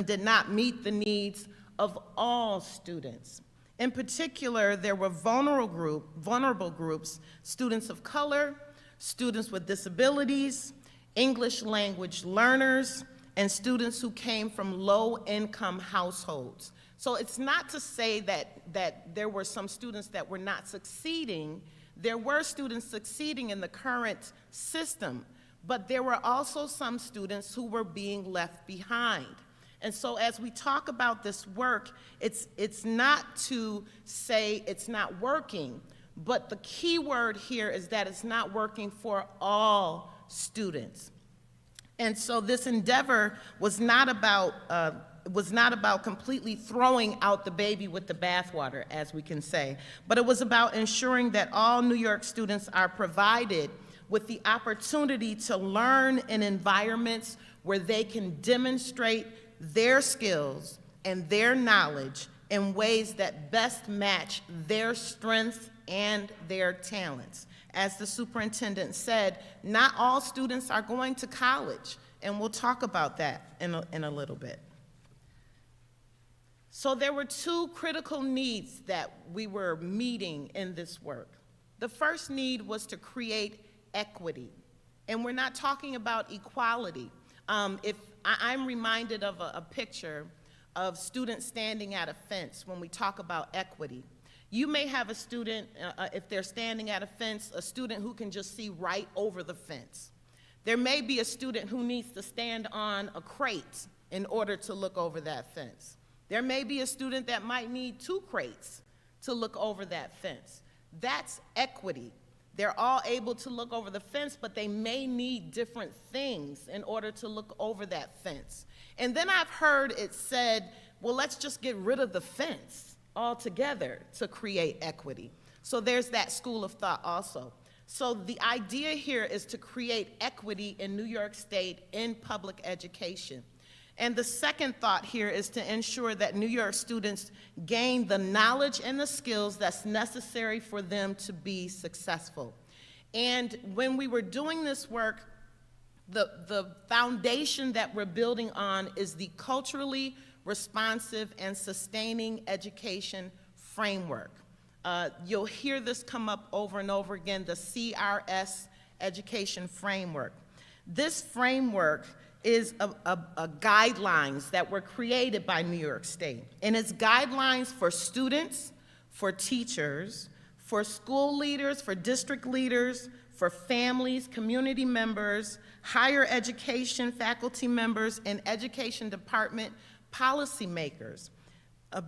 did not meet the needs of all students. In particular, there were vulnerable groups, students of color, students with disabilities, English language learners, and students who came from low-income households. So it's not to say that there were some students that were not succeeding. There were students succeeding in the current system, but there were also some students who were being left behind. And so as we talk about this work, it's not to say it's not working, but the key word here is that it's not working for all students. And so this endeavor was not about completely throwing out the baby with the bathwater, as we can say, but it was about ensuring that all New York students are provided with the opportunity to learn in environments where they can demonstrate their skills and their knowledge in ways that best match their strengths and their talents. As the superintendent said, not all students are going to college, and we'll talk about that in a little bit. So there were two critical needs that we were meeting in this work. The first need was to create equity, and we're not talking about equality. I'm reminded of a picture of students standing at a fence when we talk about equity. You may have a student, if they're standing at a fence, a student who can just see right over the fence. There may be a student who needs to stand on a crate in order to look over that fence. There may be a student that might need 2 crates to look over that fence. That's equity. They're all able to look over the fence, but they may need different things in order to look over that fence. And then I've heard it said, well, let's just get rid of the fence altogether to create equity. So there's that school of thought also. So the idea here is to create equity in New York State in public education. And the second thought here is to ensure that New York students gain the knowledge and the skills that's necessary for them to be successful. And when we were doing this work, the foundation that we're building on is the culturally responsive and sustaining education framework. You'll hear this come up over and over again, the CRS education framework. This framework is a guidelines that were created by New York State. And it's guidelines for students, for teachers, for school leaders, for district leaders, for families, community members, higher education faculty members, and education department policymakers.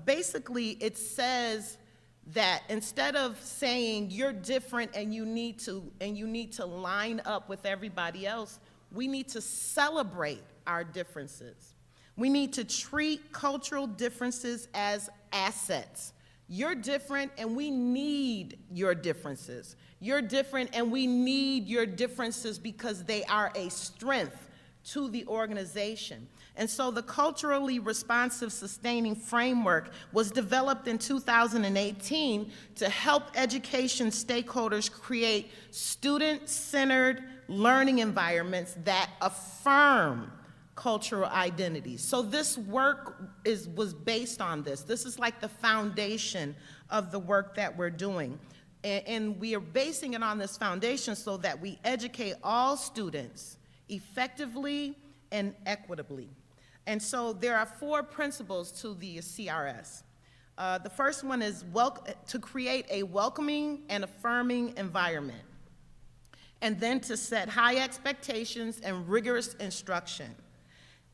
Basically, it says that instead of saying you're different and you need to line up with everybody else, we need to celebrate our differences. We need to treat cultural differences as assets. You're different and we need your differences. You're different and we need your differences because they are a strength to the organization. And so the culturally responsive sustaining framework was developed in 2018 to help education stakeholders create student-centered learning environments that affirm cultural identities. So this work was based on this. This is like the foundation of the work that we're doing. And we are basing it on this foundation so that we educate all students effectively and equitably. And so there are 4 principles to the CRS. The first one is to create a welcoming and affirming environment, and then to set high expectations and rigorous instruction,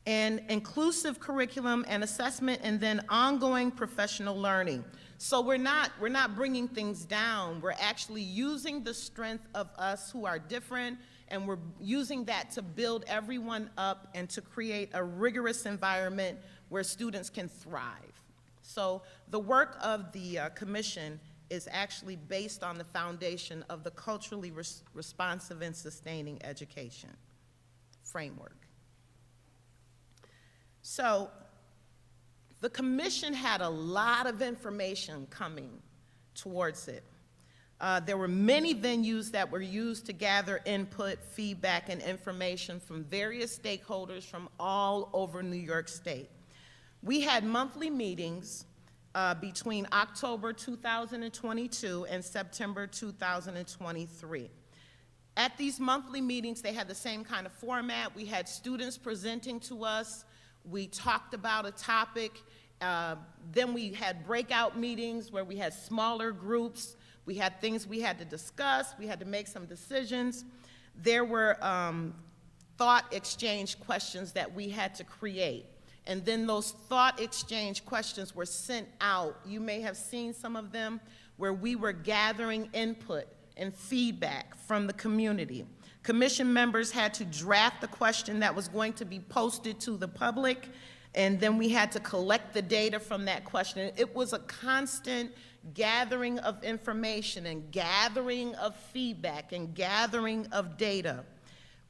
and inclusive curriculum and assessment, and then ongoing professional learning. So we're not bringing things down. We're actually using the strength of us who are different, and we're using that to build everyone up and to create a rigorous environment where students can thrive. So the work of the commission is actually based on the foundation of the culturally responsive and sustaining education framework. So the commission had a lot of information coming towards it. There were many venues that were used to gather input, feedback, and information from various stakeholders from all over New York State. We had monthly meetings between October 2022 and September 2023. At these monthly meetings, they had the same kind of format. We had students presenting to us. We talked about a topic. Then we had breakout meetings where we had smaller groups. We had things we had to discuss. We had to make some decisions. There were thought exchange questions that we had to create. And then those thought exchange questions were sent out. You may have seen some of them where we were gathering input and feedback from the community. Commission members had to draft the question that was going to be posted to the public, and then we had to collect the data from that question. It was a constant gathering of information and gathering of feedback and gathering of data.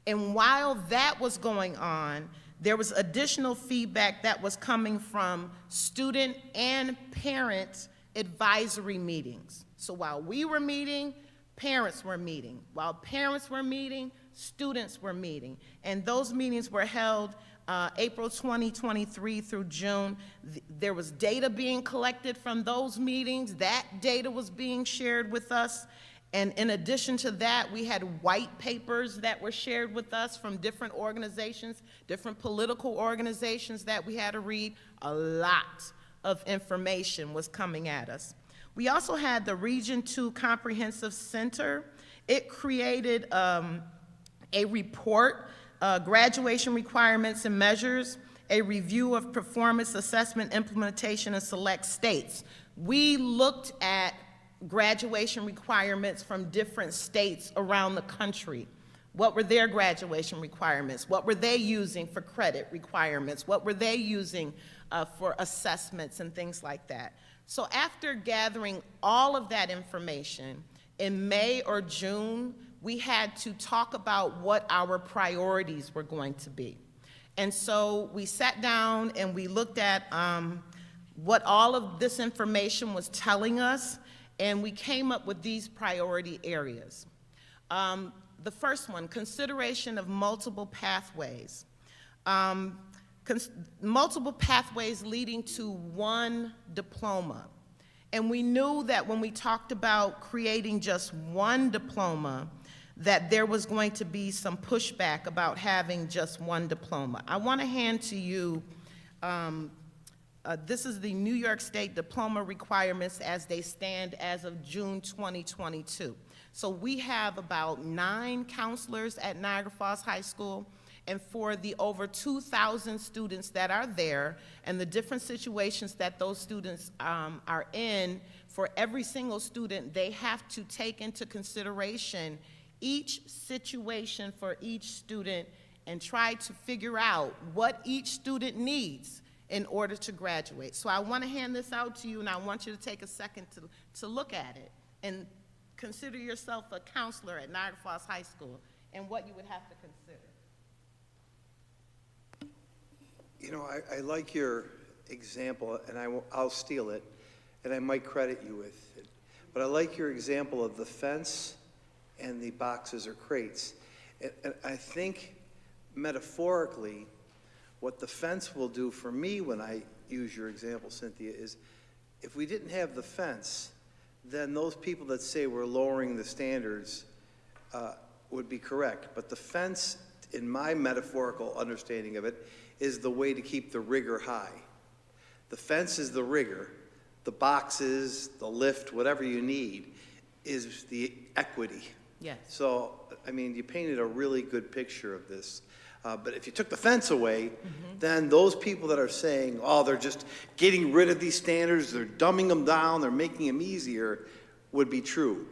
And while that was going on, there was additional feedback that was coming from student and parent advisory meetings. So while we were meeting, parents were meeting. While parents were meeting, students were meeting. And those meetings were held April 2023 through June. There was data being collected from those meetings. That data was being shared with us. And in addition to that, we had white papers that were shared with us from different organizations, different political organizations that we had to read. A lot of information was coming at us. We also had the Region 2 Comprehensive Center. It created a report, graduation requirements and measures, a review of performance assessment implementation in select states. We looked at graduation requirements from different states around the country. What were their graduation requirements? What were they using for credit requirements? What were they using for assessments and things like that? So after gathering all of that information, in May or June, we had to talk about what our priorities were going to be. And so we sat down and we looked at what all of this information was telling us, and we came up with these priority areas. The first one, consideration of multiple pathways. Multiple pathways leading to one diploma. And we knew that when we talked about creating just one diploma, that there was going to be some pushback about having just one diploma. I want to hand to you, this is the New York State diploma requirements as they stand as of June 2022. So we have about 9 counselors at Niagara Falls High School, and for the over 2,000 students that are there and the different situations that those students are in, for every single student, they have to take into consideration each situation for each student and try to figure out what each student needs in order to graduate. So I want to hand this out to you, and I want you to take a second to look at it and consider yourself a counselor at Niagara Falls High School and what you would have to consider. You know, I like your example, and I'll steal it, and I might credit you with it. But I like your example of the fence and the boxes or crates. And I think, metaphorically, what the fence will do for me when I use your example, Cynthia, is if we didn't have the fence, then those people that say we're lowering the standards would be correct. But the fence, in my metaphorical understanding of it, is the way to keep the rigor high. The fence is the rigor. The boxes, the lift, whatever you need, is the equity. Yes. So, I mean, you painted a really good picture of this. But if you took the fence away, then those people that are saying, oh, they're just getting rid of these standards, they're dumbing them down, they're making them easier, would be true.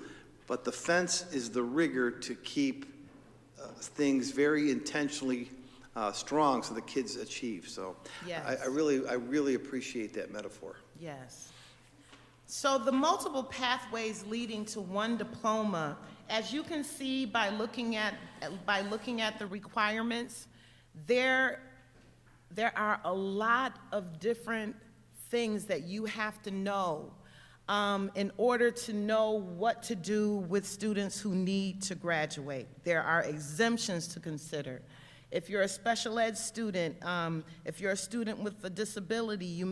But the fence is the rigor to keep things very intentionally strong so the kids achieve. So yes. I really appreciate that metaphor. Yes. So the multiple pathways leading to one diploma, as you can see by looking at the requirements, there are a lot of different things that you have to know in order to know what to do with students who need to graduate. There are exemptions to consider. If you're a special ed student, if you're a student with a disability,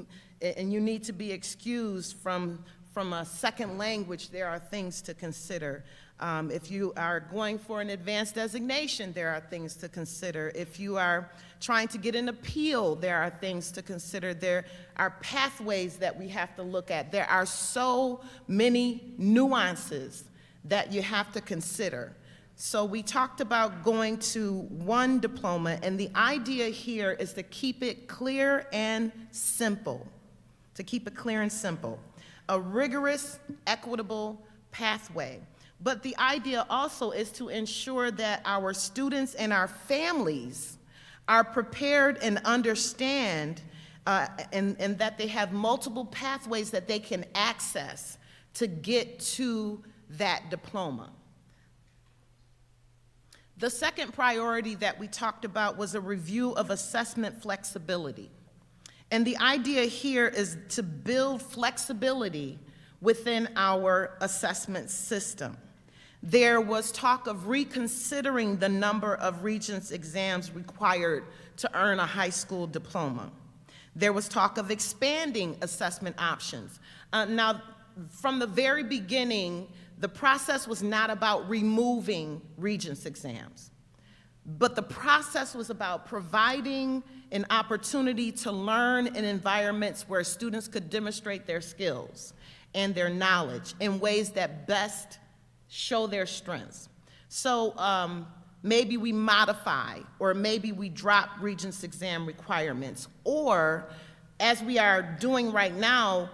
and you need to be excused from a second language, there are things to consider. If you are going for an advanced designation, there are things to consider. If you are trying to get an appeal, there are things to consider. There are pathways that we have to look at. There are so many nuances that you have to consider. So we talked about going to one diploma, and the idea here is to keep it clear and simple. To keep it clear and simple. A rigorous, equitable pathway. But the idea also is to ensure that our students and our families are prepared and understand and that they have multiple pathways that they can access to get to that diploma. The second priority that we talked about was a review of assessment flexibility. And the idea here is to build flexibility within our assessment system. There was talk of reconsidering the number of Regents exams required to earn a high school diploma. There was talk of expanding assessment options. Now, from the very beginning, the process was not about removing Regents exams, but the process was about providing an opportunity to learn in environments where students could demonstrate their skills and their knowledge in ways that best show their strengths. So maybe we modify, or maybe we drop Regents exam requirements, or as we are doing right now,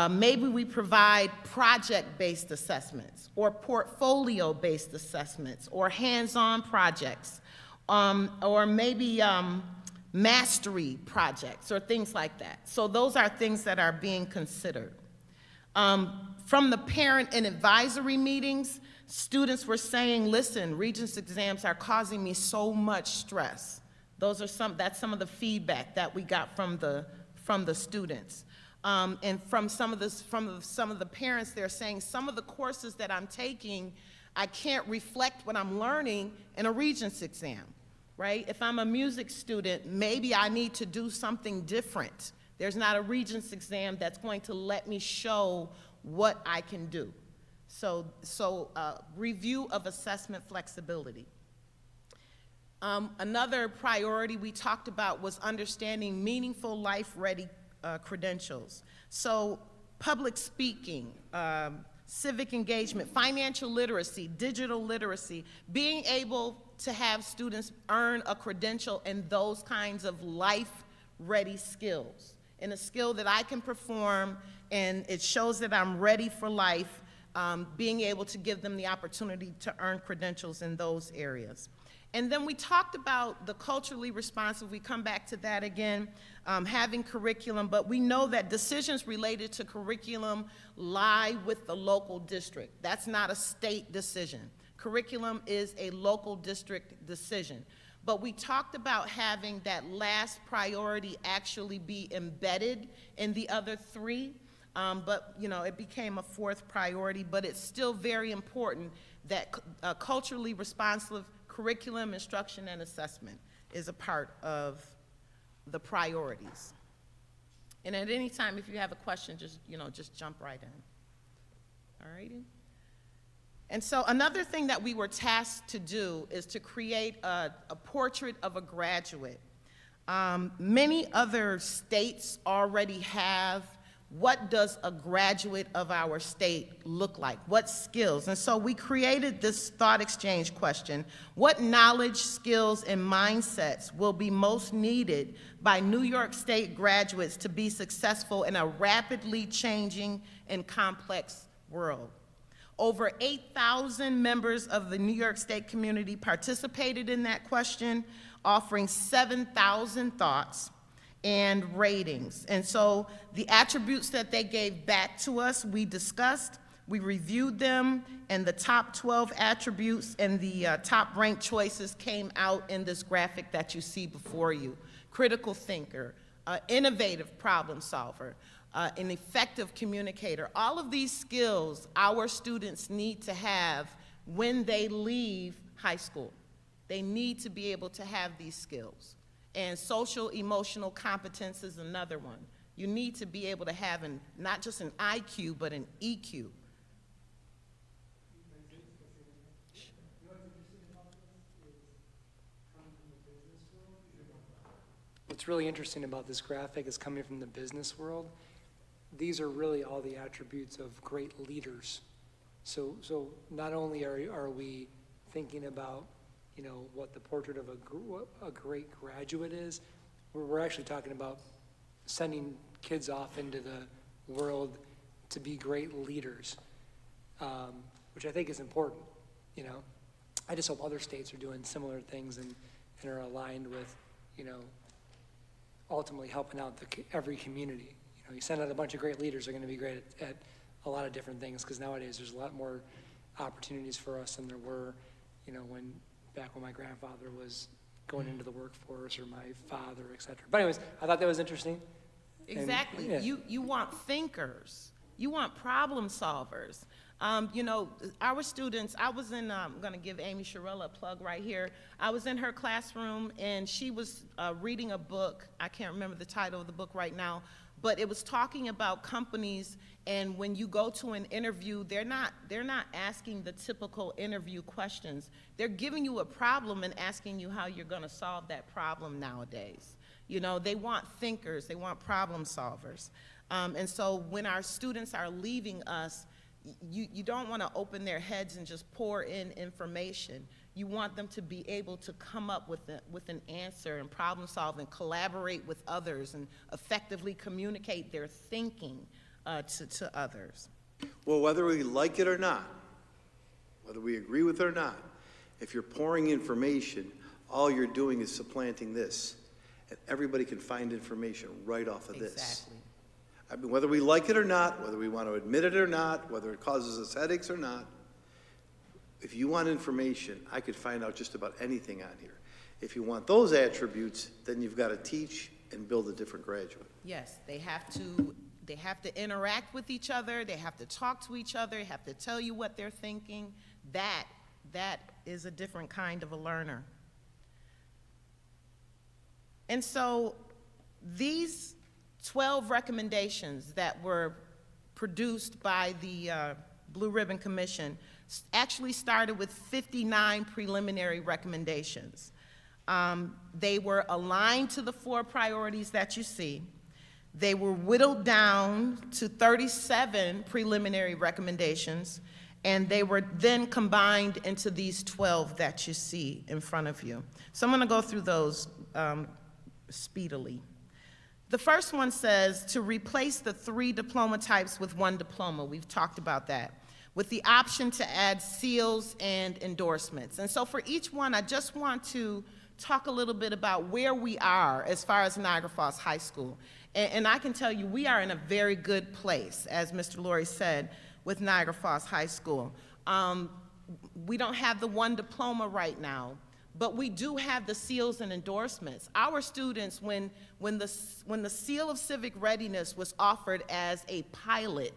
maybe we provide project-based assessments, or portfolio-based assessments, or hands-on projects, or maybe mastery projects, or things like that. So those are things that are being considered. From the parent and advisory meetings, students were saying, listen, Regents exams are causing me so much stress. That's some of the feedback that we got from the students. And from some of the parents, they're saying some of the courses that I'm taking, I can't reflect what I'm learning in a Regents exam, right? If I'm a music student, maybe I need to do something different. There's not a Regents exam that's going to let me show what I can do. So review of assessment flexibility. Another priority we talked about was understanding meaningful life-ready credentials. So public speaking, civic engagement, financial literacy, digital literacy, being able to have students earn a credential in those kinds of life-ready skills, and a skill that I can perform and it shows that I'm ready for life, being able to give them the opportunity to earn credentials in those areas. And then we talked about the culturally responsive, we come back to that again, having curriculum, but we know that decisions related to curriculum lie with the local district. That's not a state decision. Curriculum is a local district decision. But we talked about having that last priority actually be embedded in the other three, but it became a fourth priority, but it's still very important that culturally responsive curriculum, instruction, and assessment is a part of the priorities. And at any time, if you have a question, just jump right in. All righty? And so another thing that we were tasked to do is to create a portrait of a graduate. Many other states already have what does a graduate of our state look like? What skills? And so we created this thought exchange question. What knowledge, skills, and mindsets will be most needed by New York State graduates to be successful in a rapidly changing and complex world? Over 8,000 members of the New York State community participated in that question, offering 7,000 thoughts and ratings. And so the attributes that they gave back to us, we discussed, we reviewed them, and the top 12 attributes and the top ranked choices came out in this graphic that you see before you. Critical thinker, innovative problem solver, an effective communicator. All of these skills our students need to have when they leave high school. They need to be able to have these skills. And social emotional competence is another one. You need to be able to have not just an IQ, but an EQ. What's really interesting about this graphic is coming from the business world. These are really all the attributes of great leaders. So not only are we thinking about, you know, what the portrait of a great graduate is, we're actually talking about sending kids off into the world to be great leaders, which I think is important, you know. I just hope other states are doing similar things and are aligned with, you know, ultimately helping out every community. You know, you send out a bunch of great leaders, they're gonna be great at a lot of different things, because nowadays there's a lot more opportunities for us than there were, you know, back when my grandfather was going into the workforce, or my father, et cetera. But anyways, I thought that was interesting. Exactly. And, yeah. You want thinkers. You want problem solvers. You know, our students, I was in, I'm going to give Amy Sherella a plug right here. I was in her classroom, and she was reading a book. I can't remember the title of the book right now, but it was talking about companies, and when you go to an interview, they're not asking the typical interview questions. They're giving you a problem and asking you how you're going to solve that problem nowadays. You know, they want thinkers, they want problem solvers. And so when our students are leaving us, you don't want to open their heads and just pour in information. You want them to be able to come up with an answer and problem solve and collaborate with others and effectively communicate their thinking to others. Well, whether we like it or not, whether we agree with it or not, if you're pouring information, all you're doing is supplanting this. And everybody can find information right off of this. Exactly. I mean, whether we like it or not, whether we want to admit it or not, whether it causes us headaches or not, if you want information, I could find out just about anything on here. If you want those attributes, then you've got to teach and build a different graduate. Yes, they have to interact with each other, they have to talk to each other, they have to tell you what they're thinking. That is a different kind of a learner. And so these 12 recommendations that were produced by the Blue Ribbon Commission actually started with 59 preliminary recommendations. They were aligned to the 4 priorities that you see. They were whittled down to 37 preliminary recommendations, and they were then combined into these 12 that you see in front of you. So I'm going to go through those speedily. The first one says to replace the 3 diploma types with 1 diploma. We've talked about that, with the option to add seals and endorsements. And so for each one, I just want to talk a little bit about where we are as far as Niagara Falls High School. And I can tell you we are in a very good place, as Mr. Laurie said, with Niagara Falls High School. We don't have the 1 diploma right now, but we do have the seals and endorsements. Our students, when the Seal of Civic Readiness was offered as a pilot,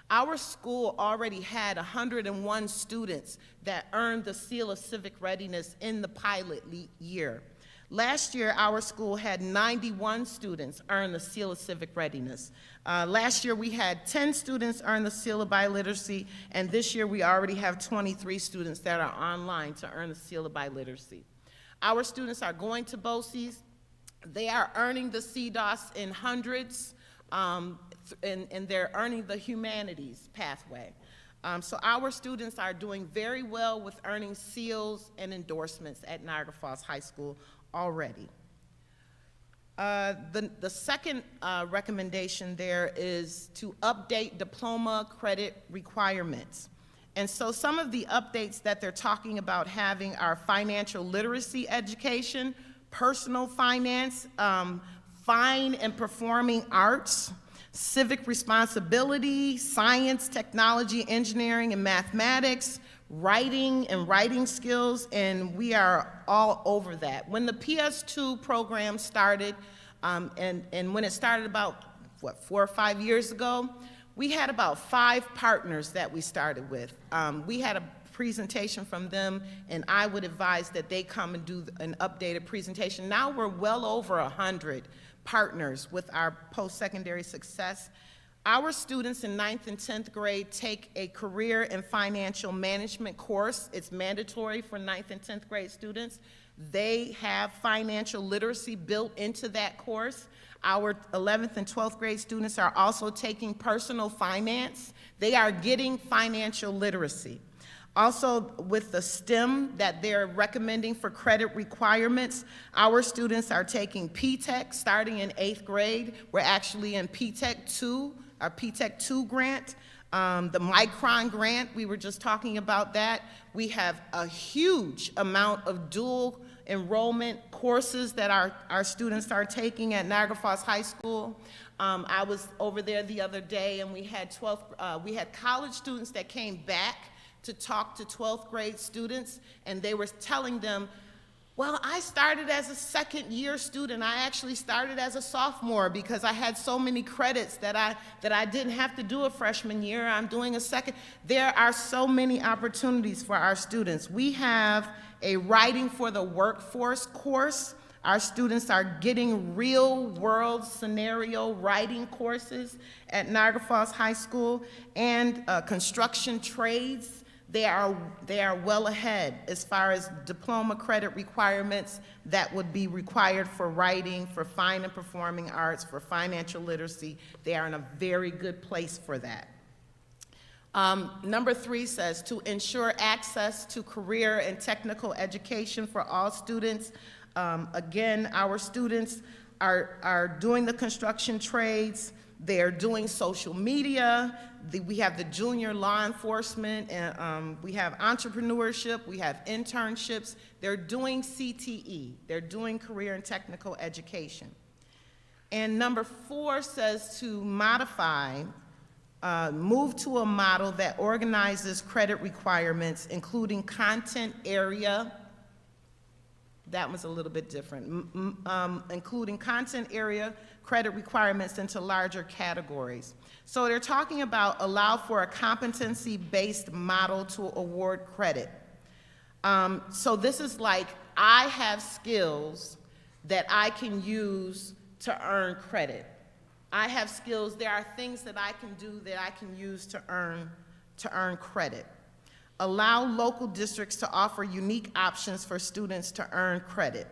our school already had 101 students that earned the Seal of Civic Readiness in the pilot year. Last year, our school had 91 students earn the Seal of Civic Readiness. Last year, we had 10 students earn the Seal of Biliteracy, and this year, we already have 23 students that are online to earn the Seal of Biliteracy. Our students are going to BOCES. They are earning the CDOS in hundreds, and they're earning the humanities pathway. So our students are doing very well with earning seals and endorsements at Niagara Falls High School already. The second recommendation there is to update diploma credit requirements. And so some of the updates that they're talking about having are financial literacy education, personal finance, fine and performing arts, civic responsibility, science, technology, engineering, and mathematics, writing and writing skills, and we are all over that. When the PS2 program started, and when it started about, 4 or 5 years ago, we had about 5 partners that we started with. We had presentation from them, and I would advise that they come and do an updated presentation. Now we're well over 100 partners with our post-secondary success. Our students in 9th and 10th grade take a career and financial management course. It's mandatory for 9th and 10th grade students. They have financial literacy built into that course. Our 11th and 12th grade students are also taking personal finance. They are getting financial literacy. Also, with the STEM that they're recommending for credit requirements, our students are taking P-TECH starting in 8th grade. We're actually in P-TECH 2, our P-TECH 2 grant. The Micron grant, we were just talking about that. We have a huge amount of dual enrollment courses that our students are taking at Niagara Falls High School. I was over there the other day, and we had college students that came back to talk to 12th grade students, and they were telling them, well, I started as a second-year student. I actually started as a sophomore because I had so many credits that I didn't have to do a freshman year. I'm doing a second. There are so many opportunities for our students. We have a Writing for the Workforce course. Our students are getting real-world scenario writing courses at Niagara Falls High School, and construction trades. They are well ahead as far as diploma credit requirements that would be required for writing, for fine and performing arts, for financial literacy. They are in a very good place for that. Number 3 says to ensure access to career and technical education for all students. Again, our students are doing the construction trades. They're doing social media. We have the junior law enforcement, and we have entrepreneurship, we have internships. They're doing CTE. They're doing career and technical education. And number 4 says to modify, move to a model that organizes credit requirements, including content area. That was a little bit different. Including content area credit requirements into larger categories. So they're talking about allow for a competency-based model to award credit. So this is like, I have skills that I can use to earn credit. I have skills, there are things that I can do that I can use to earn credit. Allow local districts to offer unique options for students to earn credit.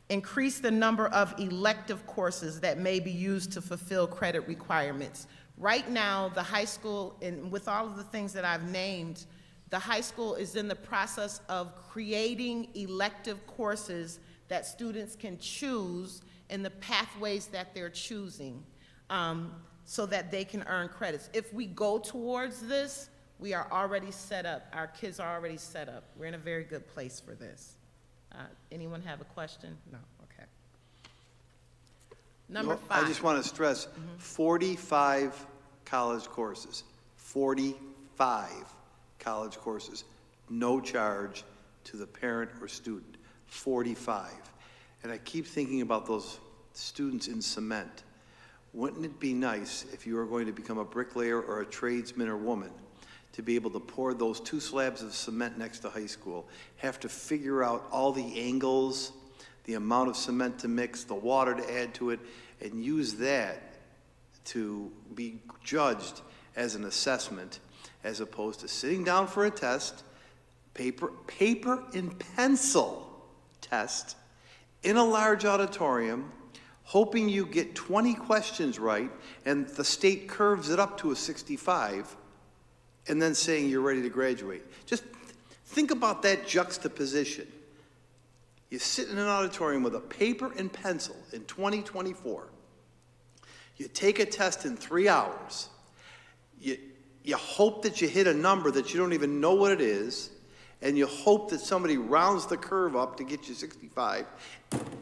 Increase the number of elective courses that may be used to fulfill credit requirements. Right now, the high school, and with all of the things that I've named, the high school is in the process of creating elective courses that students can choose in the pathways that they're choosing, so that they can earn credits. If we go towards this, we are already set up. Our kids are already set up. We're in a very good place for this. Anyone have a question? No, okay. Number 5. I just want to stress, 45 college courses, 45 college courses, no charge to the parent or student, 45. And I keep thinking about those students in cement. Wouldn't it be nice if you were going to become a bricklayer or a tradesman or woman to be able to pour those 2 slabs of cement next to high school, have to figure out all the angles, the amount of cement to mix, the water to add to it, and use that to be judged as an assessment, as opposed to sitting down for a test, paper and pencil test, in a large auditorium, hoping you get 20 questions right, and the state curves it up to a 65, and then saying you're ready to graduate. Just think about that juxtaposition. You sit in an auditorium with a paper and pencil in 2024. You take a test in 3 hours. You hope that you hit a number that you don't even know what it is, and you hope that somebody rounds the curve up to get you 65,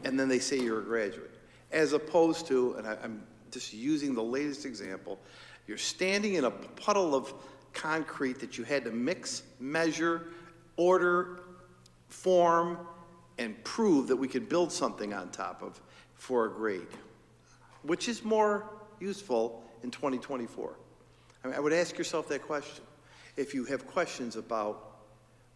and then they say you're a graduate. As opposed to, and I'm just using the latest example, you're standing in a puddle of concrete that you had to mix, measure, order, form, and prove that we could build something on top of for a grade. Which is more useful in 2024? I mean, I would ask yourself that question. If you have questions about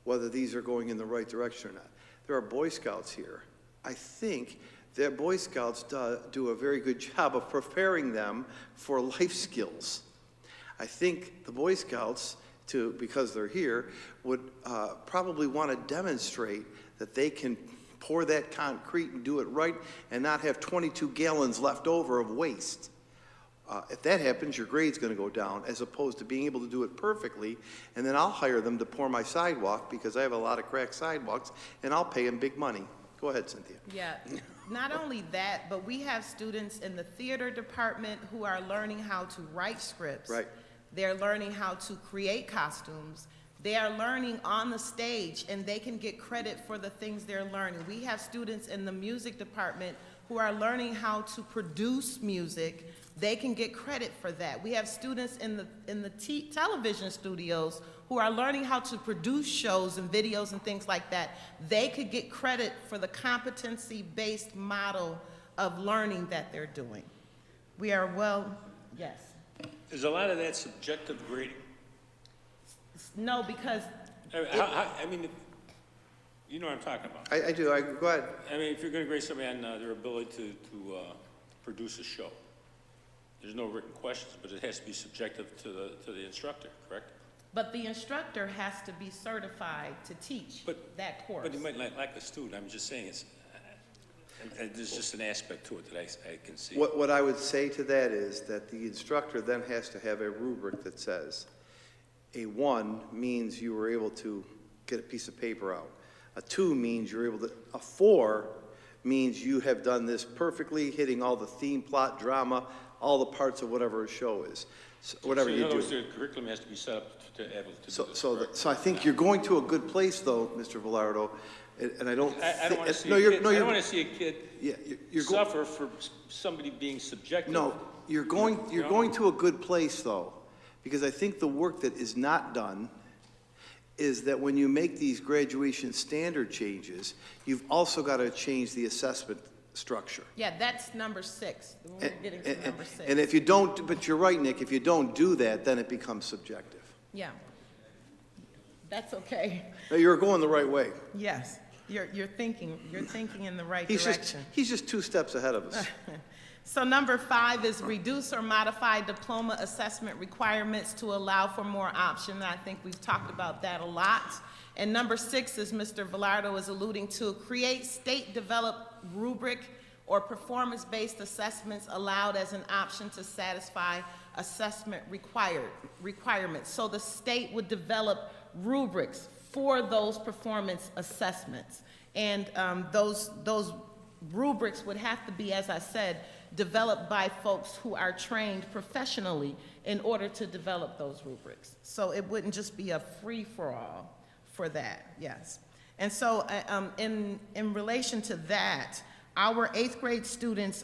whether these are going in the right direction or not. There are Boy Scouts here. I think that Boy Scouts do a very good job of preparing them for life skills. I think the Boy Scouts, because they're here, would probably want to demonstrate that they can pour that concrete and do it right and not have 22 gallons left over of waste. If that happens, your grade's going to go down, as opposed to being able to do it perfectly, and then I'll hire them to pour my sidewalk because I have a lot of cracked sidewalks, and I'll pay them big money. Go ahead, Cynthia. Yeah, not only that, but we have students in the theater department who are learning how to write scripts. Right. They're learning how to create costumes. They are learning on the stage, and they can get credit for the things they're learning. We have students in the music department who are learning how to produce music. They can get credit for that. We have students in the television studios who are learning how to produce shows and videos and things like that. They could get credit for the competency-based model of learning that they're doing. We are yes. Is a lot of that subjective grading? No, because I mean, you know what I'm talking about. I do. Go ahead. I mean, if you're going to grade somebody on their ability to produce a show, there's no written questions, but it has to be subjective to the instructor, correct? but the instructor has to be certified to teach that course. But you might not like the student. I'm just saying there's just an aspect to it that I can see. What I would say to that is that the instructor then has to have a rubric that says, a 1 means you were able to get a piece of paper out. A 2 means you're able to, a 4 means you have done this perfectly, hitting all the theme, plot, drama, all the parts of whatever a show is. So whatever you do. In other words, the curriculum has to be set up to able to do this, correct? So I think you're going to a good place, though, Mr. Velardo, and I don't. I don't want to see no, a you're, kid, no, I you're, don't want to see a kid yeah, you're suffer for somebody being subjective. No, you're going to a good place, though, because I think the work that is not done is that when you make these graduation standard changes, you've also got to change the assessment structure. Yeah, that's number 6. We're getting to number 6. And if you don't, but you're right, Nick, if you don't do that, then it becomes subjective. Yeah. That's okay. No, you're going the right way. Yes. You're thinking in the right direction. He's just 2 steps ahead of us. So number 5 is reduce or modify diploma assessment requirements to allow for more option. I think we've talked about that a lot. And number 6, as Mr. Velardo is alluding to, create state-developed rubric or performance-based assessments allowed as an option to satisfy assessment requirements. So the state would develop rubrics for those performance assessments. And those rubrics would have to be, as I said, developed by folks who are trained professionally in order to develop those rubrics. So it wouldn't just be a free-for-all for that, yes. And so in relation to that, our 8th grade students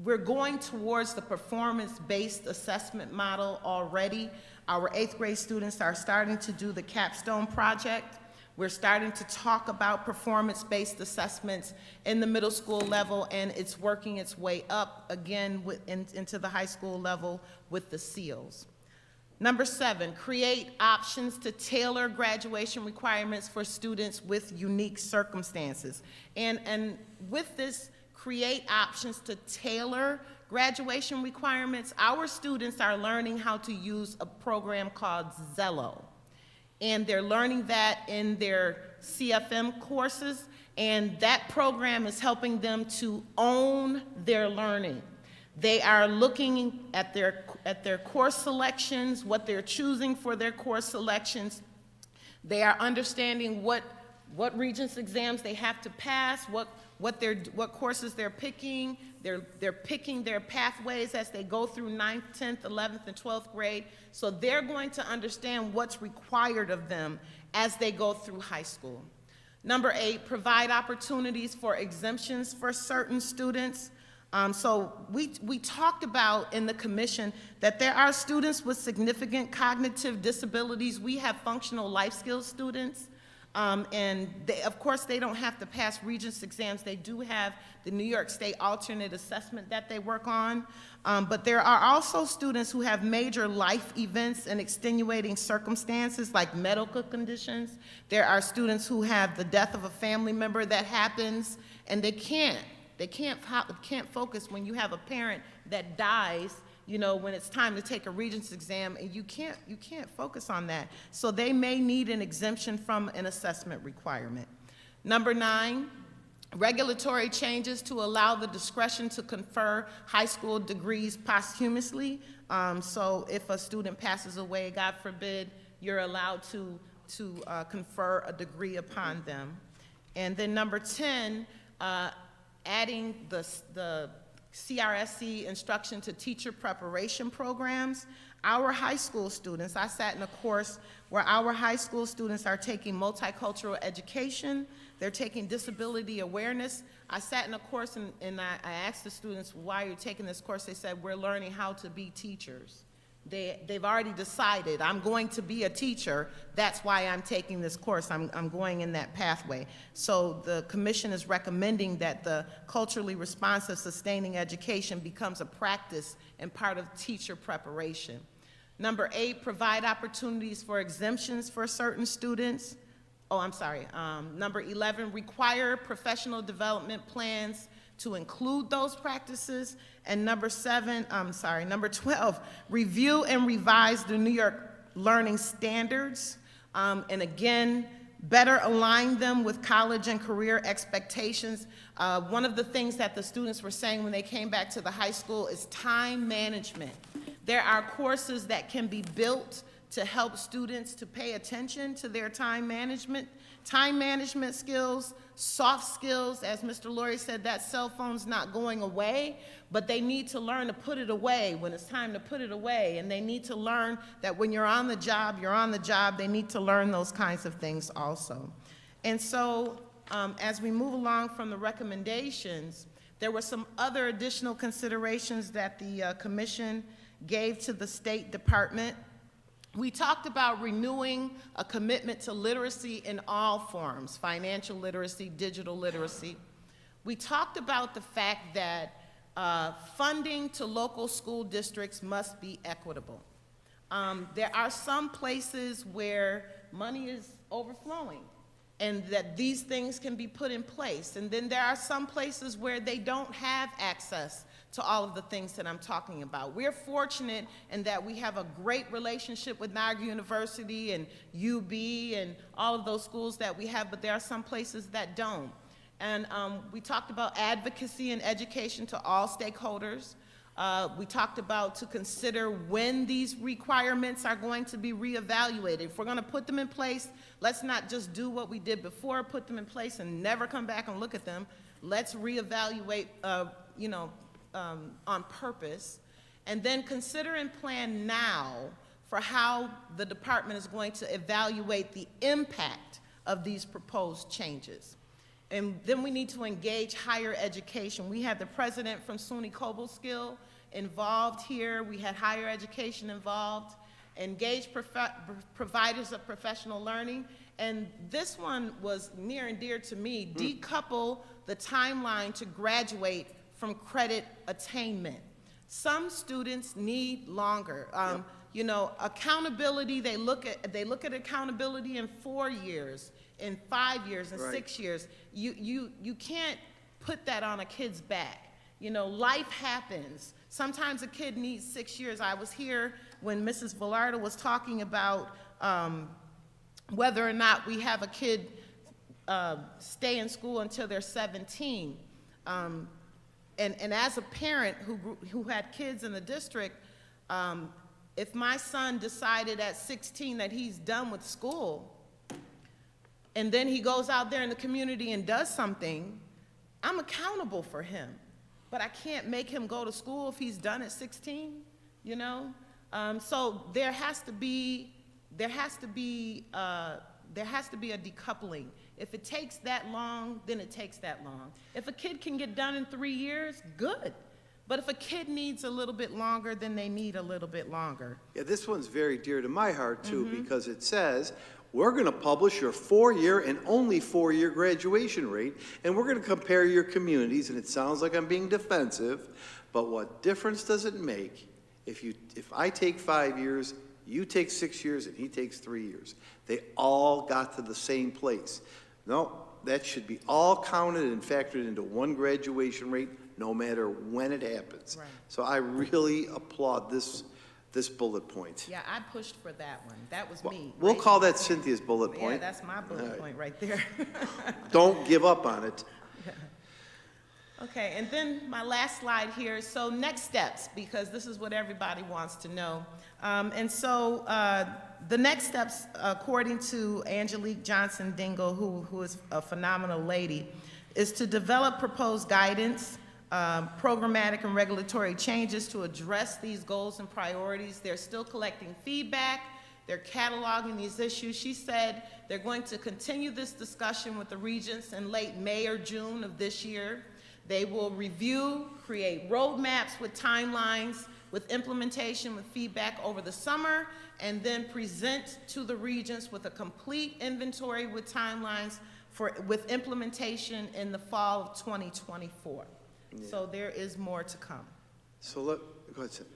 we're going towards the performance-based assessment model already. Our 8th grade students are starting to do the capstone project. We're starting to talk about performance-based assessments in the middle school level, and it's working its way up again into the high school level with the SEALs. Number 7, create options to tailor graduation requirements for students with unique circumstances. And with this, create options to tailor graduation requirements, our students are learning how to use a program called Zello. And they're learning that in their CFM courses, and that program is helping them to own their learning. They are looking at their course selections, what they're choosing for their course selections. They are understanding what Regents exams they have to pass, what courses they're picking. They're picking their pathways as they go through 9th, 10th, 11th, and 12th grade. So they're going to understand what's required of them as they go through high school. Number 8, provide opportunities for exemptions for certain students. So we talked about in the commission that there are students with significant cognitive disabilities. We have functional life skills students. And they, of course, they don't have to pass Regents exams. They do have the New York State alternate assessment that they work on. But there are also students who have major life events and extenuating circumstances like medical conditions. There are students who have the death of a family member that happens, and they can't focus when you have a parent that dies, you know, when it's time to take a Regents exam, and you can't focus on that. So they may need an exemption from an assessment requirement. Number 9, regulatory changes to allow the discretion to confer high school degrees posthumously. So if a student passes away, God forbid, you're allowed to confer a degree upon them. And then number 10, adding the CRSC instruction to teacher preparation programs. Our high school students, I sat in a course where our high school students are taking multicultural education, they're taking disability awareness. I sat in a course and I asked the students, why are you taking this course? They said, we're learning how to be teachers. They've already decided, I'm going to be a teacher, that's why I'm taking this course, I'm going in that pathway. So the commission is recommending that the culturally responsive sustaining education becomes a practice and part of teacher preparation. Number 8, provide opportunities for exemptions for certain students. Number 11, require professional development plans to include those practices. And number 12, review and revise the New York Learning Standards. And again, better align them with college and career expectations. One of the things that the students were saying when they came back to the high school is time management. There are courses that can be built to help students to pay attention to their time management skills, soft skills. As Mr. Laurie said, that cell phone's not going away, but they need to learn to put it away when it's time to put it away, and they need to learn that when you're on the job, you're on the job. They need to learn those kinds of things also. And so as we move along from the recommendations, there were some other additional considerations that the commission gave to the State Department. We talked about renewing a commitment to literacy in all forms, financial literacy, digital literacy. We talked about the fact that funding to local school districts must be equitable. There are some places where money is overflowing and that these things can be put in place. And then there are some places where they don't have access to all of the things that I'm talking about. We're fortunate in that we have a great relationship with Niagara University and UB and all of those schools that we have, but there are some places that don't. And we talked about advocacy and education to all stakeholders. We talked about to consider when these requirements are going to be reevaluated. If we're going to put them in place, let's not just do what we did before, put them in place and never come back and look at them. Let's reevaluate, on purpose, and then consider and plan now for how the department is going to evaluate the impact of these proposed changes. And then we need to engage higher education. We had the president from SUNY Cobleskill involved here. We had higher education involved, engage providers of professional learning. And this one was near and dear to me, decouple the timeline to graduate from credit attainment. Some students need longer. You know, accountability, they look at accountability in 4 years, in 5 years, in 6 years. You can't put that on a kid's back. You know, life happens. Sometimes a kid needs 6 years. I was here when Mrs. Villarda was talking about whether or not we have a kid stay in school until they're 17. And as a parent who had kids in the district, if my son decided at 16 that he's done with school, and then he goes out there in the community and does something, I'm accountable for him. But I can't make him go to school if he's done at 16, you know? So there has to be a decoupling. If it takes that long, then it takes that long. If a kid can get done in 3 years, good. But if a kid needs a little bit longer, then they need a little bit longer. Yeah, this one's very dear to my heart, too, because it says, we're going to publish your 4-year and only 4-year graduation rate, and we're going to compare your communities, and it sounds like I'm being defensive, but what difference does it make if I take 5 years, you take 6 years, and he takes 3 years? They all got to the same place. No, that should be all counted and factored into one graduation rate, no matter when it happens. Right. So I really applaud this bullet point. Yeah, I pushed for that one. That was me. We'll right? call that Cynthia's bullet Yeah, point. that's my All bullet right. point right there. Don't give up on it. Okay, and then my last slide here. So next steps, because this is what everybody wants to know. The next steps, according to Angelique Johnson Dingle, who is a phenomenal lady, is to develop proposed guidance, programmatic and regulatory changes to address these goals and priorities. They're still collecting feedback. They're cataloging these issues. She said they're going to continue this discussion with the regents in late May or June of this year. They will review, create roadmaps with timelines, with implementation, with feedback over the summer, and then present to the regents with a complete inventory with timelines with implementation in the fall of 2024. Yeah. So there is more to come. So go ahead, Cynthia.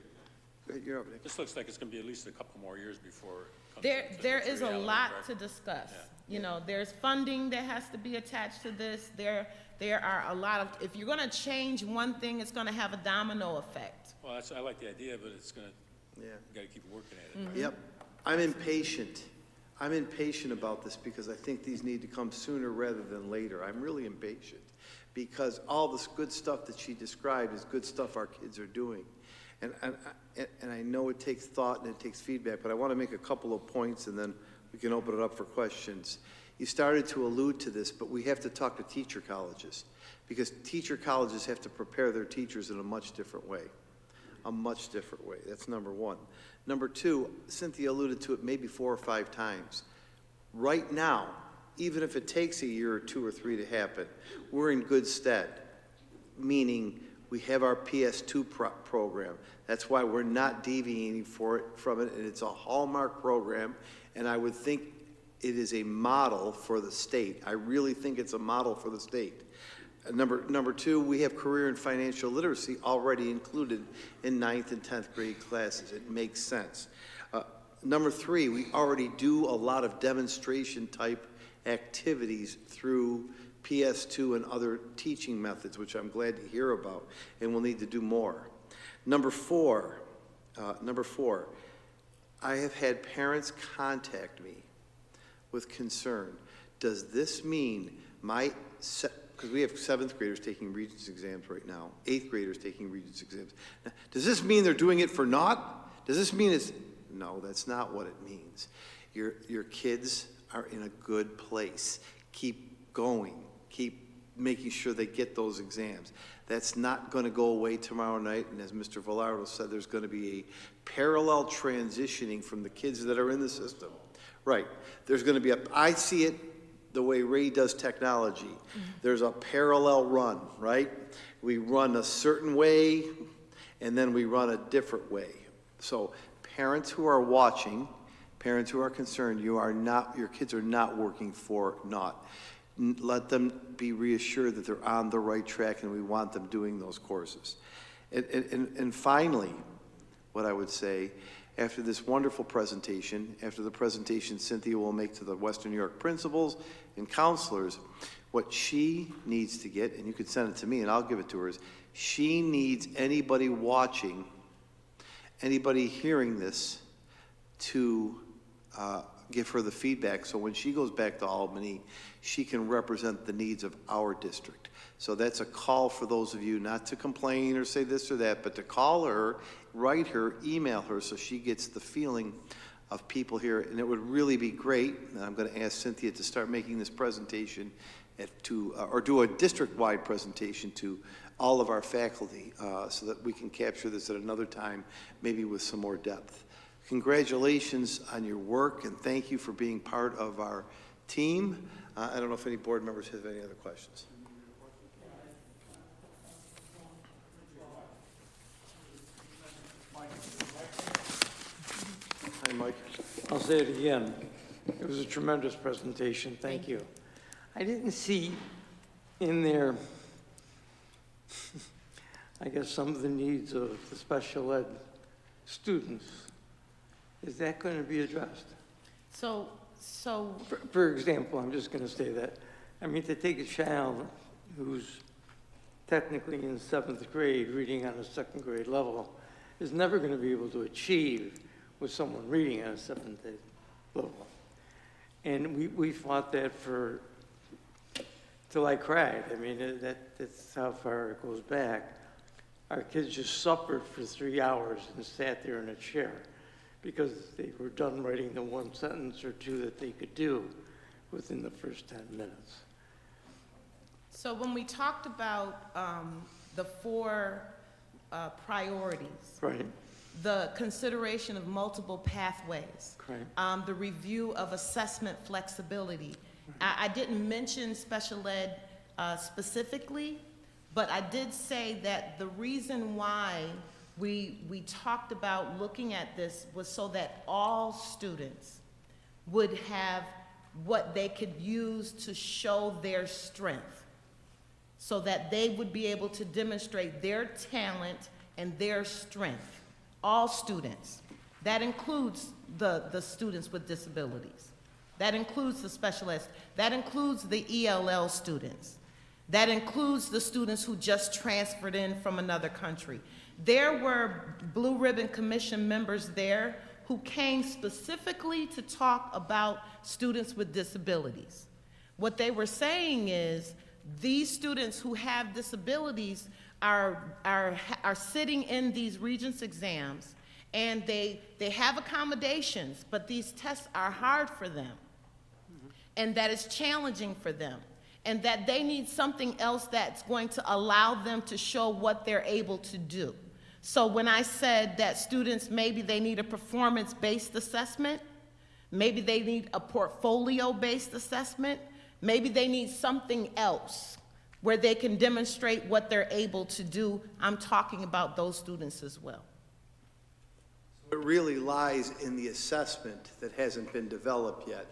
Go ahead, you're up next. This looks like it's going to be at least a couple more years before it comes There to is a reality, lot correct? to discuss. Yeah. You know, there's funding that has to be attached to this. There are a lot of, if you're gonna change one thing, it's gonna have a domino effect. Well, I like the idea, but it's going to, Yeah. you got to keep working at it. right? Yep. I'm impatient. I'm impatient about this because I think these need to come sooner rather than later. I'm really impatient because all this good stuff that she described is good stuff our kids are doing. And I know it takes thought and it takes feedback, but I want to make a couple of points and then we can open it up for questions. You started to allude to this, but we have to talk to teacher colleges because teacher colleges have to prepare their teachers in a much different way. A much different way. That's number one. Number two, Cynthia alluded to it maybe 4 or 5 times. Right now, even if it takes a year or 2 or 3 to happen, we're in good stead, meaning we have our PS2 program. That's why we're not deviating from it, and it's a hallmark program, and I would think it is a model for the state. I really think it's a model for the state. Number two, we have career and financial literacy already included in 9th and 10th grade classes. It makes sense. Number three, we already do a lot of demonstration type activities through PS2 and other teaching methods, which I'm glad to hear about, and we'll need to do more. Number four, I have had parents contact me with concern. Does this mean because we have 7th graders taking Regents exams right now, 8th graders taking Regents exams. Now, does this mean they're doing it for naught? Does this mean it's, no, that's not what it means. Your kids are in a good place. Keep going. Keep making sure they get those exams. That's not going to go away tomorrow night, and as Mr. Velardo said, there's going to be a parallel transitioning from the kids that are in the system. Right. There's going to be I see it the way Ray does technology. There's a parallel run, right? We run a certain way, and then we run a different way. So parents who are watching, parents who are concerned, your kids are not working for naught. Let them be reassured that they're on the right track, and we want them doing those courses. And finally, what I would say, after this wonderful presentation, after the presentation Cynthia will make to the Western New York principals and counselors, what she needs to get, and you can send it to me and I'll give it to her, is she needs anybody watching, anybody hearing this to give her the feedback so when she goes back to Albany, she can represent the needs of our district. So that's a call for those of you not to complain or say this or that, but to call her, write her, email her so she gets the feeling of people here. And it would really be great, and I'm going to ask Cynthia to start making this presentation or do a district-wide presentation to all of our faculty so that we can capture this at another time, maybe with some more depth. Congratulations on your work, and thank you for being part of our team. I don't know if any board members have any other questions. Hi, Mike. I'll say it again. was a tremendous presentation. Thank you. I didn't see in there, I guess, some of the needs of the special ed students. Is that going to be addressed? So For example, I'm just going to say that, I mean, to take a child who's technically in 7th grade, reading on a 2nd grade level, is never going to be able to achieve with someone reading on a 7th grade level. And we fought that till I cried. I mean, that's how far it goes back. Our kids just suffered for 3 hours and sat there in a chair because they were done writing the one sentence or two that they could do within the first 10 minutes. So when we talked about the 4 priorities, Right, the consideration of multiple pathways, right. the review of assessment flexibility, I didn't mention special ed specifically, but I did say that the reason why we talked about looking at this was so that all students would have what they could use to show their strength, so that they would be able to demonstrate their talent and their strength. All students. That includes the students with disabilities. That includes the special ed. That includes the ELL students. That includes the students who just transferred in from another country. There were Blue Ribbon Commission members there who came specifically to talk about students with disabilities. What they were saying is, these students who have disabilities are sitting in these Regents exams, and they have accommodations, but these tests are hard for them, and that it's challenging for them, and that they need something else that's going to allow them to show what they're able to do. So when I said that students, maybe they need a performance-based assessment, maybe they need a portfolio-based assessment, maybe they need something else where they can demonstrate what they're able to do. I'm talking about those students as well. It really lies in the assessment that hasn't been developed yet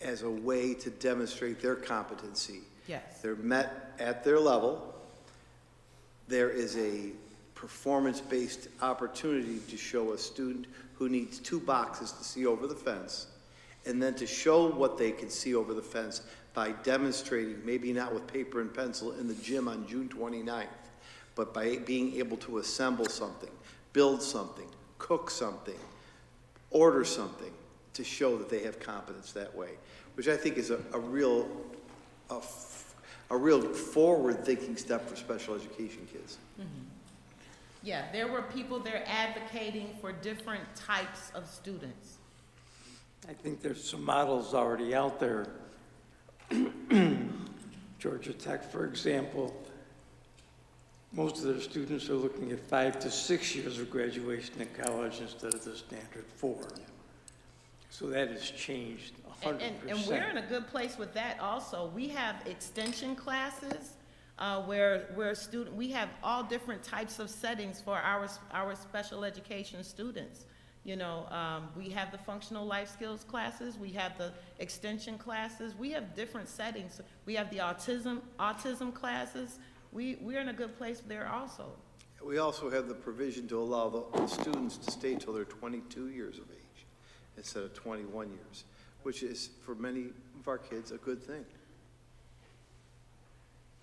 as a way to demonstrate their competency. Yes. They're met at their level. There is a performance-based opportunity to show a student who needs 2 boxes to see over the fence, and then to show what they can see over the fence by demonstrating, maybe not with paper and pencil in the gym on June 29th, but by being able to assemble something, build something, cook something, order something, to show that they have competence that way, which I think is a real forward-thinking step for special education kids. Mm-hmm. Yeah, there were people there advocating for different types of students. I think there's some models already out there. Georgia Tech, for example, most of their students are looking at 5 to 6 years of graduation in college instead of the standard 4. So that has changed 100%. And we're in a good place with that also. We have extension classes where we have all different types of settings for our special education students. You know, we have the functional life skills classes, we have the extension classes, we have different settings. We have the autism classes. We're in a good place there also. We also have the provision to allow the students to stay till they're 22 years of age instead of 21 years, which is, for many of our kids, a good thing.